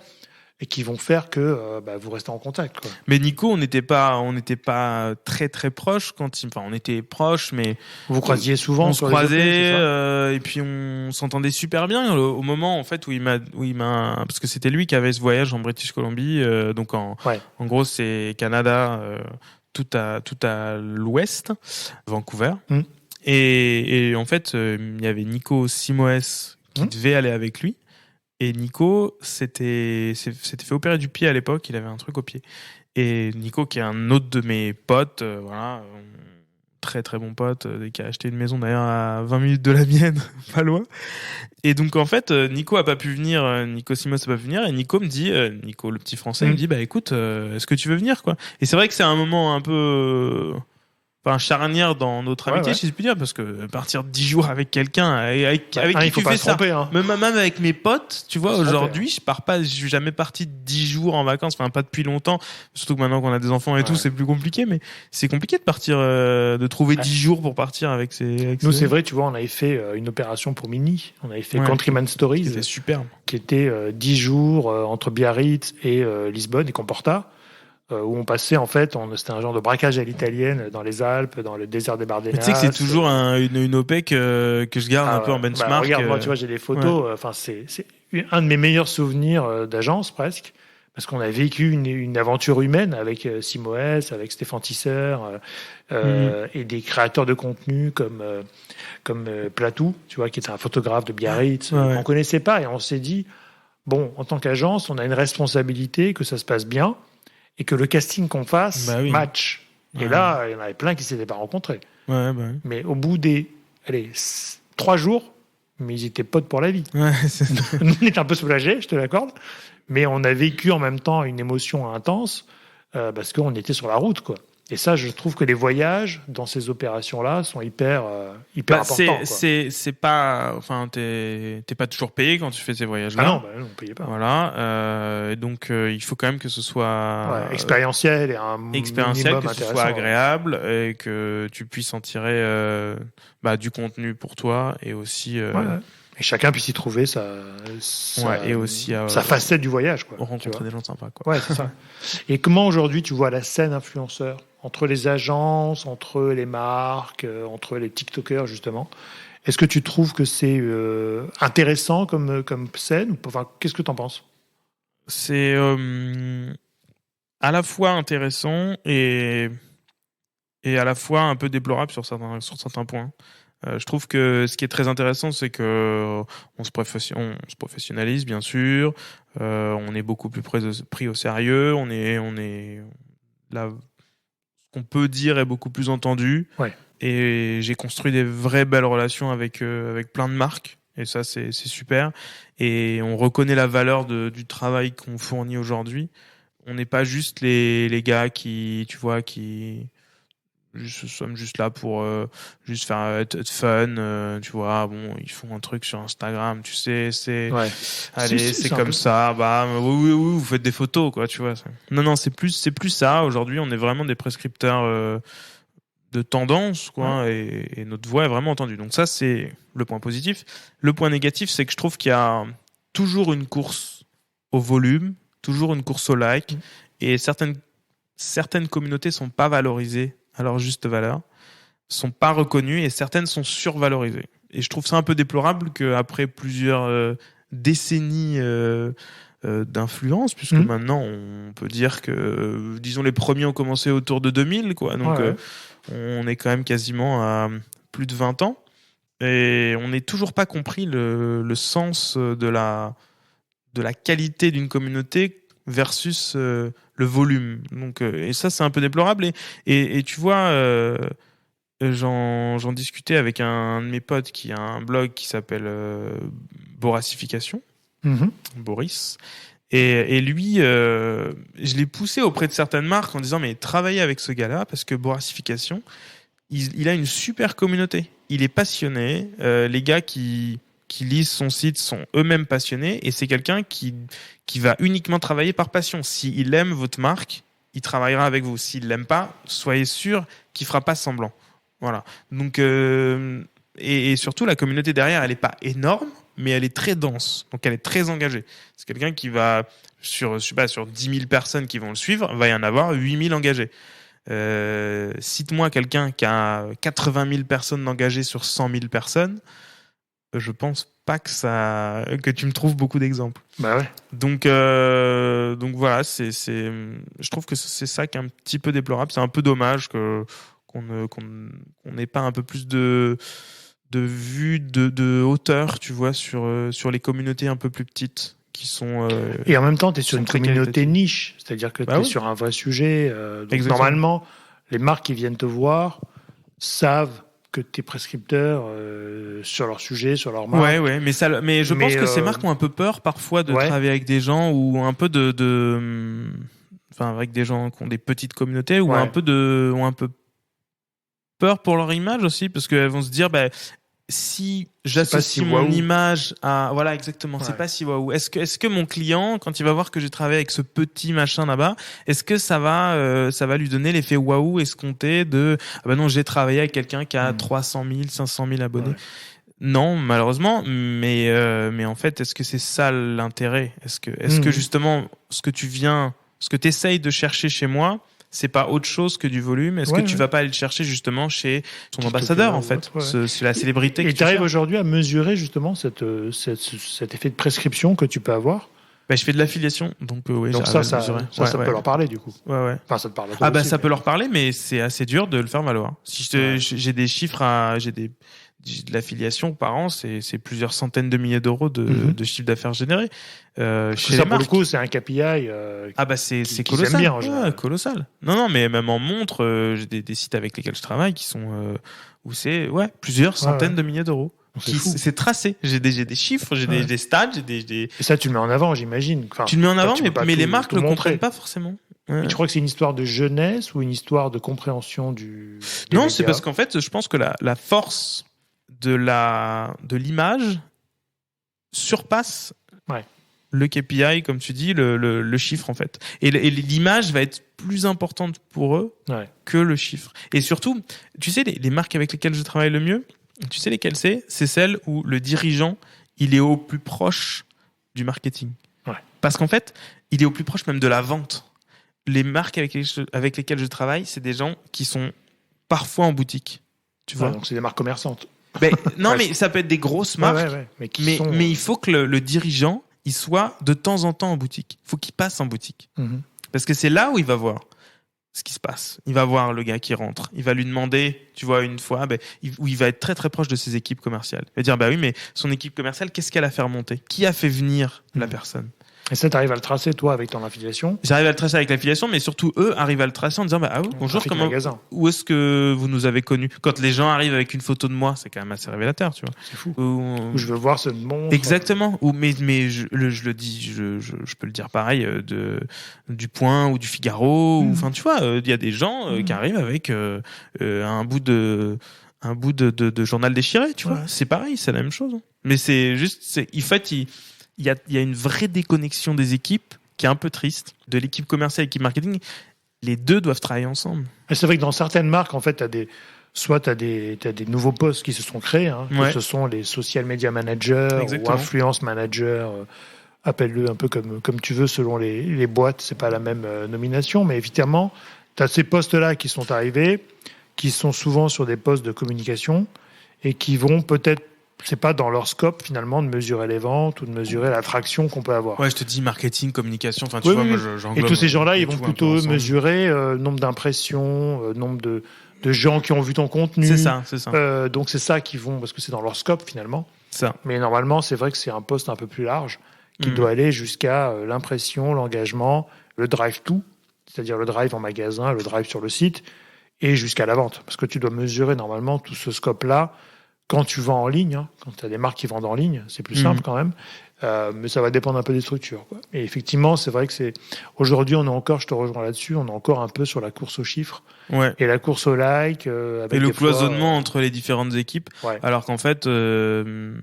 Et qui vont faire que vous restez en contact, quoi. Mais Nico, on n'était pas très très proches on était proches, mais vous croisiez souvent. On se croisait et puis on s'entendait super bien au moment en fait où il m'a parce que c'était lui qui avait ce voyage en British Columbia, donc en gros c'est Canada, tout à l'ouest, Vancouver. Et en fait il y avait Nico Simoes qui devait aller avec lui. Et Nico s'était fait opérer du pied à l'époque, il avait un truc au pied. Et Nico, qui est un autre de mes potes, très très bon pote, qui a acheté une maison d'ailleurs à 20 minutes de la mienne, pas loin. Et donc en fait, Nico a pas pu venir, Nico Simos a pas pu venir, et Nico me dit, Nico le petit français, me dit, bah écoute, est-ce que tu veux venir, quoi. Et c'est vrai que c'est un moment un peu... charnière dans notre amitié, si je puis dire, parce que partir 10 jours avec quelqu'un, avec qui tu fais ça, même avec mes potes, tu vois, aujourd'hui, je suis jamais parti 10 jours en vacances, pas depuis longtemps, surtout que maintenant qu'on a des enfants et tout, c'est plus compliqué, mais c'est compliqué de partir, de trouver 10 jours pour partir avec Nous, c'est vrai, tu vois, on avait fait une opération pour Mini, on avait fait Countryman Stories, c'était superbe, qui était 10 jours entre Biarritz et Lisbonne et Comporta. Où on passait, en fait, c'était un genre de braquage à l'italienne dans les Alpes, dans le désert des Bardenas. Tu sais que c'est toujours une OPEC que je garde un peu en benchmark. Regarde, moi, tu vois, j'ai des photos. C'est un de mes meilleurs souvenirs d'agence, presque, parce qu'on a vécu une aventure humaine avec Simoes, avec Stéphane Tisseur, et des créateurs de contenu comme Platou, tu vois, qui était un photographe de Biarritz, qu'on connaissait pas, et on s'est dit, bon, en tant qu'agence, on a une responsabilité que ça se passe bien, et que le casting qu'on fasse match. Et là, il y en avait plein qui ne s'étaient pas rencontrés. Mais au bout des 3 jours, mais ils étaient potes pour la vie. Nous, on était un peu soulagés, je te l'accorde, mais on a vécu en même temps une émotion intense parce qu'on était sur la route, quoi. Et ça, je trouve que les voyages dans ces opérations-là sont hyper importants. C'est pas, t'es pas toujours payé quand tu fais ces voyages-là. Ah non, on payait pas. Voilà, et donc il faut quand même que ce soit expérientiel et que ce soit agréable et que tu puisses en tirer du contenu pour toi et aussi. Et chacun puisse y trouver sa facette du voyage, quoi. Rencontrer des gens sympas, quoi. Ouais, c'est ça. Et comment aujourd'hui tu vois la scène influenceur entre les agences, entre les marques, entre les TikTokers, justement? Est-ce que tu trouves que c'est intéressant comme scène? Enfin, qu'est-ce que tu en penses? C'est à la fois intéressant et à la fois un peu déplorable sur certains points. Je trouve que ce qui est très intéressant, c'est que on se professionnalise, bien sûr. On est beaucoup plus pris au sérieux. On est là, ce qu'on peut dire est beaucoup plus entendu. Et j'ai construit des vraies belles relations avec plein de marques. Et ça, c'est super. Et on reconnaît la valeur du travail qu'on fournit aujourd'hui. On n'est pas juste les gars qui sommes juste là pour juste faire être fun, tu vois. Bon, ils font un truc sur Instagram, tu sais, c'est comme ça. Oui, vous faites des photos, quoi, tu vois. Non, c'est plus ça. Aujourd'hui, on est vraiment des prescripteurs de tendance, quoi, et notre voix est vraiment entendue. Donc ça, c'est le point positif. Le point négatif, c'est que je trouve qu'il y a toujours une course au volume, toujours une course au like, et certaines communautés sont pas valorisées à leur juste valeur, sont pas reconnues et certaines sont survalorisées. Et je trouve ça un peu déplorable qu'après plusieurs décennies d'influence, puisque maintenant on peut dire que, disons, les premiers ont commencé autour de 2000, quoi. Donc on est quand même quasiment à plus de 20 ans. Et on n'est toujours pas compris le sens de la qualité d'une communauté versus le volume. Donc, et ça, c'est un peu déplorable. Et tu vois, j'en discutais avec un de mes potes qui a un blog qui s'appelle Boracification, Boris. Et lui, je l'ai poussé auprès de certaines marques en disant, mais travaillez avec ce gars-là, parce que Boracification, il a une super communauté. Il est passionné. Les gars qui lisent son site sont eux-mêmes passionnés, et c'est quelqu'un qui va uniquement travailler par passion. S'il aime votre marque, il travaillera avec vous. S'il l'aime pas, soyez sûr qu'il fera pas semblant. Voilà. Donc et surtout, la communauté derrière, elle est pas énorme, mais elle est très dense. Donc elle est très engagée. C'est quelqu'un qui va sur 10 000 personnes qui vont le suivre, va y en avoir 8 000 engagés. Cite-moi quelqu'un qui a 80 000 personnes engagées sur 100 000 personnes. Je pense pas que tu me trouves beaucoup d'exemples. Bah ouais. Donc voilà, je trouve que c'est ça qui est un petit peu déplorable. C'est un peu dommage qu'on n'ait pas un peu plus de vue, de hauteur, tu vois, sur les communautés un peu plus petites qui sont. Et en même temps, tu es sur une communauté niche, c'est-à-dire que tu es sur un vrai sujet. Donc normalement, les marques qui viennent te voir savent que tes prescripteurs sur leur sujet, sur leur marque. Ouais, mais je pense que ces marques ont un peu peur parfois de travailler avec des gens ou un peu avec des gens qui ont des petites communautés ou ont un peu peur pour leur image aussi, parce qu'elles vont se dire, si j'associe mon image à, voilà, exactement, c'est pas si waouh. Est-ce que mon client, quand il va voir que j'ai travaillé avec ce petit machin là-bas, est-ce que ça va lui donner l'effet waouh escompté de, non, j'ai travaillé avec quelqu'un qui a 300 000, 500 000 abonnés. Ouais. Non, malheureusement, mais en fait, est-ce que c'est ça l'intérêt? Est-ce que justement, ce que tu essayes de chercher chez moi, c'est pas autre chose que du volume? Est-ce que tu vas pas aller le chercher justement chez ton ambassadeur, en fait, c'est la célébrité que tu arrives aujourd'hui à mesurer justement cet effet de prescription que tu peux avoir? Je fais de l'affiliation, donc ça peut leur parler du coup. Ouais. Enfin, ça te parle. Aussi, ça peut leur parler, mais c'est assez dur de le faire valoir. Si j'ai des chiffres de l'affiliation par an, c'est plusieurs centaines de milliers d'euros de chiffre d'affaires généré. Chez ça, pour le coup, c'est un KPI. C'est colossal. Bien, colossal. Non, mais même en montre, j'ai des sites avec lesquels je travaille qui sont où c'est plusieurs centaines de milliers d'euros. C'est tracé. J'ai des chiffres, j'ai des stats, Et ça, tu le mets en avant, j'imagine. Enfin, tu le mets en avant, mais les marques le comprennent pas forcément. Et tu crois que c'est une histoire de jeunesse ou une histoire de compréhension du Non, c'est parce qu'en fait, je pense que la force de l'image surpasse le KPI, comme tu dis, le chiffre, en fait. Et l'image va être plus importante pour eux que le chiffre. Et surtout, tu sais, les marques avec lesquelles je travaille le mieux, tu sais lesquelles c'est celles où le dirigeant, il est au plus proche du marketing. Parce qu'en fait, il est au plus proche même de la vente. Les marques avec lesquelles je travaille, c'est des gens qui sont parfois en boutique. Tu vois, donc c'est des marques commerçantes. Non, mais ça peut être des grosses marques. Mais il faut que le dirigeant, il soit de temps en temps en boutique. Il faut qu'il passe en boutique. Parce que c'est là où il va voir ce qui se passe. Il va voir le gars qui rentre. Il va lui demander, tu vois, une fois, où il va être très très proche de ses équipes commerciales. Il va dire, oui, mais son équipe commerciale, qu'est-ce qu'elle a fait remonter? Qui a fait venir la personne? Et ça, tu arrives à le tracer, toi, avec ton affiliation? J'arrive à le tracer avec l'affiliation, mais surtout, eux arrivent à le tracer en disant, bonjour, où est-ce que vous nous avez connus? Quand les gens arrivent avec une photo de moi, c'est quand même assez révélateur, tu vois. C'est fou. Ou je veux voir ce montre. Exactement. Mais je le dis, je peux le dire pareil, du Point ou du Figaro, enfin, tu vois, il y a des gens qui arrivent avec un bout de journal déchiré, tu vois. C'est pareil, c'est la même chose. Mais c'est juste, il y a une vraie déconnexion des équipes qui est un peu triste, de l'équipe commerciale et l'équipe marketing. Les deux doivent travailler ensemble. Et c'est vrai que dans certaines marques, en fait, t'as des nouveaux postes qui se sont créés, que ce sont les social media managers ou influence managers, appelle-le un peu comme tu veux selon les boîtes, c'est pas la même nomination, mais évidemment, t'as ces postes-là qui sont arrivés, qui sont souvent sur des postes de communication et qui vont peut-être c'est pas dans leur scope finalement de mesurer les ventes ou de mesurer l'attraction qu'on peut avoir. Ouais, je te dis marketing, communication, enfin tu vois, moi j'englobe. Et tous ces gens-là, ils vont tout un plutôt peu mesurer nombre d'impressions, nombre de gens qui ont vu ton contenu. C'est ça. Donc c'est ça qu'ils vont, parce que c'est dans leur scope finalement. Ça. Mais normalement, c'est vrai que c'est un poste un peu plus large qui doit aller jusqu'à l'impression, l'engagement, le drive-to, c'est-à-dire le drive en magasin, le drive sur le site, et jusqu'à la vente. Parce que tu dois mesurer normalement tout ce scope-là quand tu vends en ligne. Hein, quand tu as des marques qui vendent en ligne, c'est plus simple quand même. Mais ça va dépendre un peu des structures, quoi. Et effectivement, c'est vrai que aujourd'hui, on est encore, je te rejoins là-dessus, on est encore un peu sur la course aux chiffres et la course au like. Avec et le cloisonnement entre les différentes équipes. Ouais. Alors qu'en fait, dans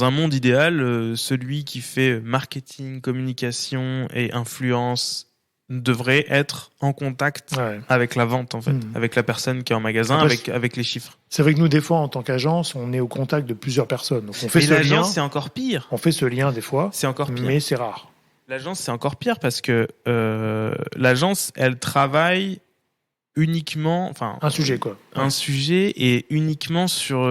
un monde idéal, celui qui fait marketing, communication et influence devrait être en contact avec la vente, en fait, avec la personne qui est en magasin, après, avec les chiffres. C'est vrai que nous, des fois, en tant qu'agence, on est au contact de plusieurs personnes. Donc on fait ce l'agence, lien. C'est encore pire. On fait ce lien des fois. C'est encore pire. Mais c'est rare. L'agence, c'est encore pire parce que l'agence, elle travaille uniquement, un sujet quoi. Un sujet et uniquement sur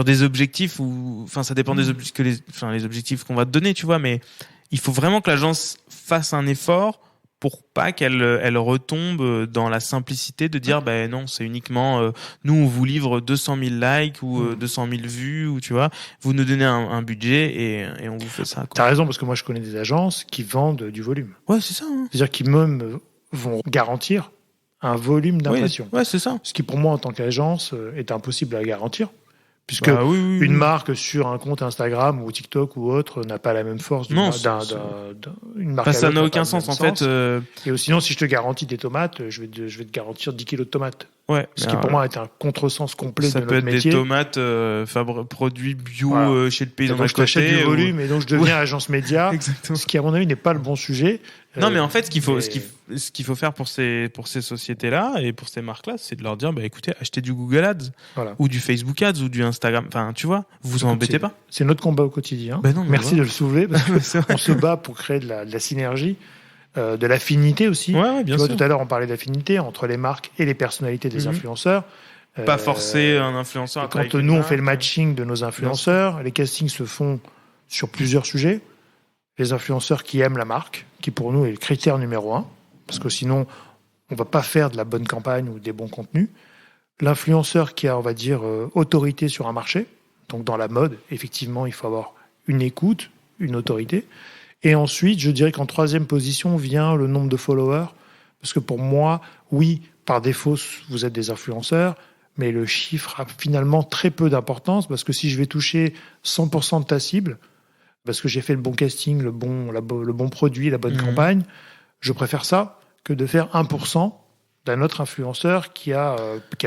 des objectifs où, ça dépend des les objectifs qu'on va te donner, tu vois, mais il faut vraiment que l'agence fasse un effort pour pas qu'elle retombe dans la simplicité de dire non, c'est uniquement nous on vous livre 200 000 likes ou 200 000 vues, ou tu vois, vous nous donnez un budget et on vous fait ça, quoi. T'as raison, parce que moi je connais des agences qui vendent du volume. Ouais, c'est ça, hein. C'est-à-dire qu'ils même vont garantir un volume d'impression. Ouais, c'est ça. Ce qui pour moi en tant qu'agence est impossible à garantir. Puisque une marque sur un compte Instagram ou TikTok ou autre n'a pas la même force d'une marque. Ça n'a aucun sens, en fait. Et sinon, si je te garantis des tomates, je vais te garantir 10 kilos de tomates. Ouais. Ce qui pour moi est un contresens complet de notre métier. Ça peut être des tomates produits bio chez le paysan d'à côté. Je t'achète du volume et donc je deviens agence média. Exactement. Ce qui à mon avis n'est pas le bon sujet. Non, mais en fait, ce qu'il faut faire pour ces sociétés-là et pour ces marques-là, c'est de leur dire, écoutez, achetez du Google Ads, ou du Facebook Ads, ou du Instagram. Enfin, tu vois, vous embêtez pas. C'est notre combat au quotidien. Merci de le soulever, parce qu'on se bat pour créer de la synergie, de l'affinité aussi. Bien sûr. Tout à l'heure, on parlait d'affinité entre les marques et les personnalités des influenceurs. Pas forcer un influenceur. Quand nous, on fait le matching de nos influenceurs, les castings se font sur plusieurs sujets. Les influenceurs qui aiment la marque, qui pour nous est le critère numéro 1, parce que sinon, on ne va pas faire de la bonne campagne ou des bons contenus. L'influenceur qui a, on va dire, autorité sur un marché, donc dans la mode, effectivement, il faut avoir une écoute, une autorité. Et ensuite, je dirais qu'en troisième position vient le nombre de followers, parce que pour moi, oui, par défaut, vous êtes des influenceurs, mais le chiffre a finalement très peu d'importance, parce que si je vais toucher 100% de ta cible, parce que j'ai fait le bon casting, le bon produit, la bonne campagne, je préfère ça que de faire 1% d'un autre influenceur qui a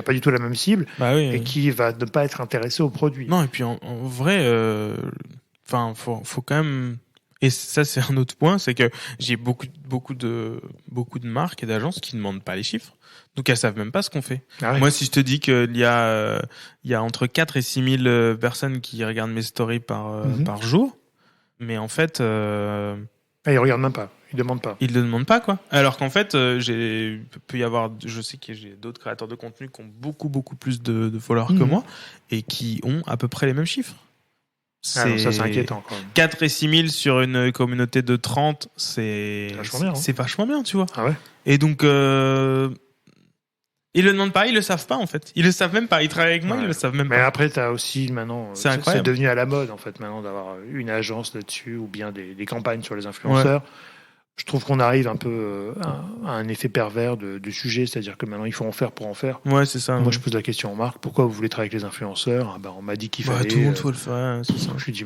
pas du tout la même cible et qui va ne pas être intéressé au produit. Non, et puis en vrai, faut quand même. Et ça, c'est un autre point, c'est que j'ai beaucoup de marques et d'agences qui ne demandent pas les chiffres. Donc, elles savent même pas ce qu'on fait. Moi, si je te dis qu'il y a entre 4 et 6 000 personnes qui regardent mes stories par jour, mais en fait, ils regardent même pas, ils demandent pas. Ils le demandent pas, quoi. Alors qu'en fait, peut y avoir, je sais que j'ai d'autres créateurs de contenu qui ont beaucoup plus de followers que moi et qui ont à peu près les mêmes chiffres. Ça, c'est inquiétant, quand même. 4 et 6 000 sur une communauté de 30, c'est vachement bien, tu vois. Ah ouais. Et donc, ils le demandent pas, ils le savent pas, en fait. Ils le savent même pas. Ils travaillent avec moi, ils le savent même pas. Mais après, t'as aussi maintenant, c'est devenu à la mode, en fait, maintenant, d'avoir une agence là-dessus ou bien des campagnes sur les influenceurs. Je trouve qu'on arrive un peu à un effet pervers du sujet, c'est-à-dire que maintenant il faut en faire pour en faire. Ouais, c'est ça. Moi, je pose la question aux marques, pourquoi vous voulez travailler avec les influenceurs ? On m'a dit qu'il fallait. Tout le monde faut le faire, c'est ça. Je lui dis,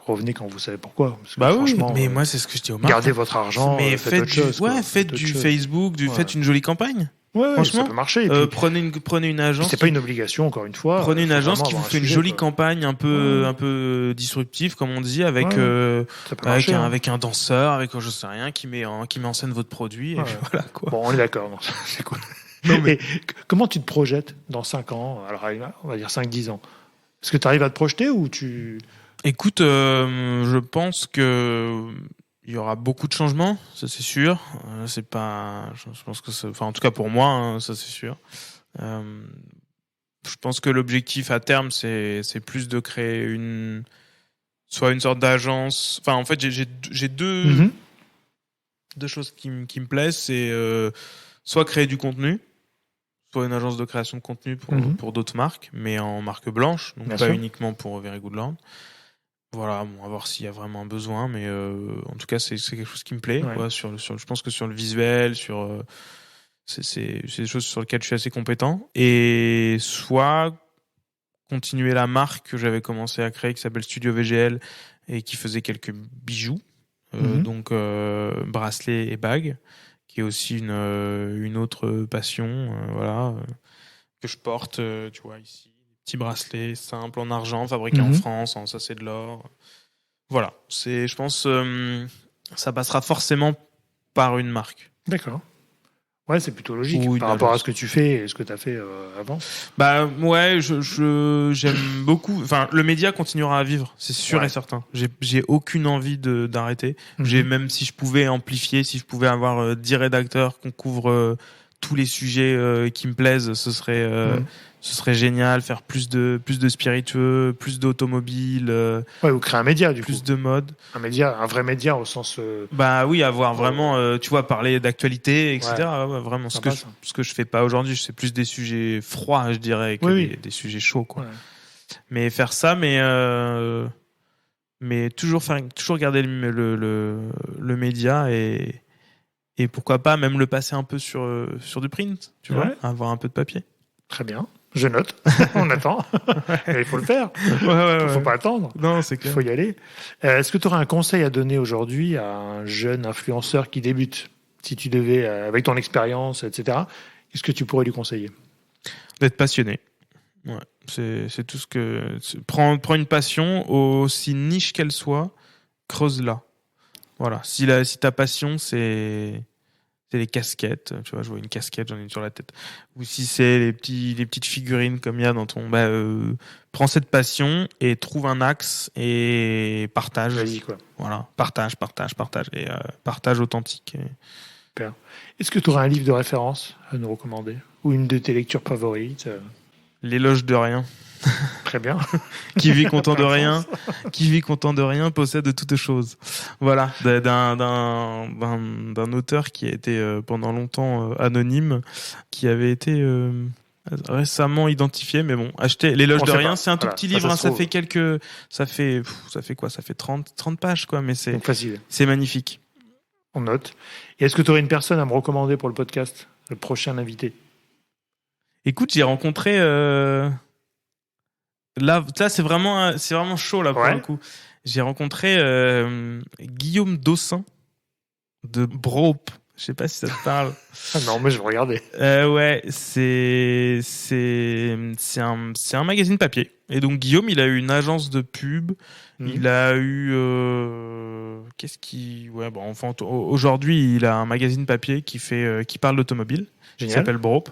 revenez quand vous savez pourquoi. Parce que, franchement, mais moi, c'est ce que je dis aux marques. Gardez votre argent, mais faites autre chose. Faites du Facebook, faites une jolie campagne. Franchement, ça peut marcher. Et puis, prenez une agence. C'est pas une obligation, encore une fois. Prenez une agence qui vous fait une jolie campagne un peu disruptive, comme on dit, avec un danseur, avec je sais rien, qui met en scène votre produit. Et voilà, quoi. Bon, on est d'accord. C'est cool. Mais comment tu te projettes dans 5 ans ? Alors, on va dire 5-10 ans. Est-ce que tu arrives à te projeter ou tu... Écoute, je pense que il y aura beaucoup de changements, ça c'est sûr. Je pense que en tout cas pour moi, ça c'est sûr. Je pense que l'objectif à terme, c'est plus de créer soit une sorte d'agence. Enfin, en fait, j'ai deux choses qui me plaisent. C'est soit créer du contenu, soit une agence de création de contenu pour d'autres marques, mais en marque blanche, donc pas uniquement pour Very Good Land. Voilà, bon, à voir s'il y a vraiment un besoin, mais en tout cas, c'est quelque chose qui me plaît. Ouais. Ouais, je pense que sur le visuel, c'est des choses sur lesquelles je suis assez compétent. Et soit continuer la marque que j'avais commencé à créer, qui s'appelle Studio VGL, et qui faisait quelques bijoux, donc bracelets et bagues, qui est aussi une autre passion, que je porte, tu vois, ici. Petit bracelet simple en argent, fabriqué en France, ça c'est de l'or. Voilà, je pense ça passera forcément par une marque. D'accord. Ouais, c'est plutôt logique par rapport à ce que tu fais et ce que tu as fait avant. Bah ouais, j'aime beaucoup. Enfin, le média continuera à vivre, c'est sûr et certain. J'ai aucune envie d'arrêter. Même si je pouvais amplifier, si je pouvais avoir 10 rédacteurs qu'on couvre tous les sujets qui me plaisent, ce serait génial. Faire plus de spiritueux, plus d'automobiles. Ouais, ou créer un média du coup. Plus de mode. Un vrai média au sens. Bah oui, avoir vraiment, tu vois, parler d'actualité, etc. Ouais, vraiment, ce que je fais pas aujourd'hui, c'est plus des sujets froids, je dirais, que des sujets chauds, quoi. Ouais. Mais faire ça, mais toujours garder le média et pourquoi pas même le passer un peu sur du print, tu vois, avoir un peu de papier. Très bien. Je note. On attend. Il faut le faire. Faut pas attendre. Non, c'est clair. Il faut y aller. Est-ce que tu aurais un conseil à donner aujourd'hui à un jeune influenceur qui débute, si tu devais, avec ton expérience, etc. Qu'est-ce que tu pourrais lui conseiller ? D'être passionné. Ouais. C'est tout ce que. Prends une passion, aussi niche qu'elle soit, creuse-la. Voilà. Si ta passion, c'est les casquettes, tu vois, je vois une casquette, j'en ai une sur la tête. Ou si c'est les petites figurines comme il y a dans ton... prends cette passion et trouve un axe et partage. Vas-y, quoi. Voilà, partage. Et partage authentique. Super. Est-ce que tu aurais un livre de référence à nous recommander ? Ou une de tes lectures favorites ? L'éloge de rien. Très bien. Qui vit content de rien possède de toutes choses. Voilà, d'un auteur qui a été pendant longtemps anonyme, qui avait été récemment identifié, mais bon, acheter l'éloge de rien, c'est un tout petit livre, ça fait 30 pages, quoi, mais c'est magnifique. On note. Et est-ce que tu aurais une personne à me recommander pour le podcast, le prochain invité ? Écoute, j'ai rencontré là c'est vraiment chaud là pour le coup. J'ai rencontré Guillaume Dossin de Brope. Je sais pas si ça te parle. Non, mais je vais regarder. Ouais, c'est un magazine papier. Et donc Guillaume, il a eu une agence de pub. Il a eu aujourd'hui, il a un magazine papier qui parle d'automobile. Qui s'appelle Brope.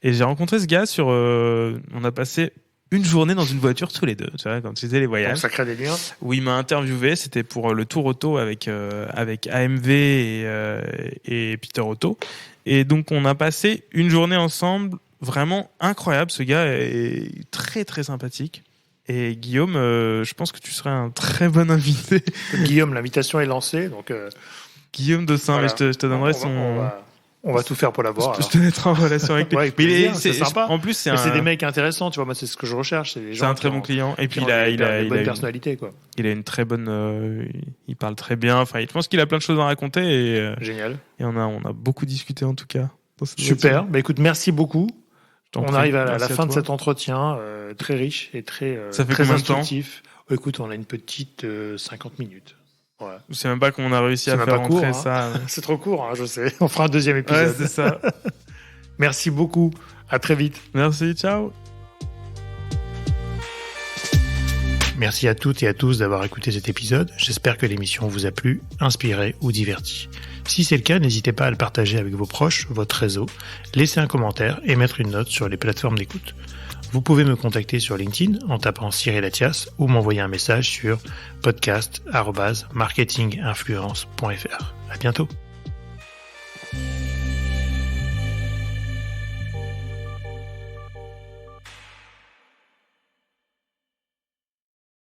Et j'ai rencontré ce gars on a passé une journée dans une voiture tous les deux, tu vois, quand tu faisais les voyages. Donc ça crée des liens. Où il m'a interviewé, c'était pour le Tour Auto avec AMV et Peter Auto. Et donc on a passé une journée ensemble, vraiment incroyable. Ce gars est très très sympathique. Et Guillaume, je pense que tu serais un très bon invité. Guillaume, l'invitation est lancée, donc. Guillaume Dossin, voilà. Mais je te donnerai On va tout faire pour l'avoir. Je te mettrai en relation avec lui. Ouais, plaisir, c'est sympa. En plus, c'est des mecs intéressants, tu vois. Moi, c'est ce que je recherche. C'est un très bon client. Et puis, il a une bonne personnalité, quoi. Il a une très bonne. Il parle très bien. Enfin, je pense qu'il a plein de choses à raconter. Et, génial. Et on a beaucoup discuté, en tout cas. Super. Bah, écoute, merci beaucoup. On arrive à la fin de cet entretien, très riche et très instructif. Écoute, on a une petite 50 minutes. Voilà. Je sais même pas comment on a réussi à faire rentrer ça. C'est trop court, je sais. On fera un deuxième épisode. Ouais, c'est ça. Merci beaucoup. À très vite. Merci, ciao. Merci à toutes et à tous d'avoir écouté cet épisode. J'espère que l'émission vous a plu, inspiré ou diverti. Si c'est le cas, n'hésitez pas à le partager avec vos proches, votre réseau, laisser un commentaire et mettre une note sur les plateformes d'écoute. Vous pouvez me contacter sur LinkedIn en tapant Cyril Athias ou m'envoyer un message sur podcast@marketinginfluence.fr. À bientôt.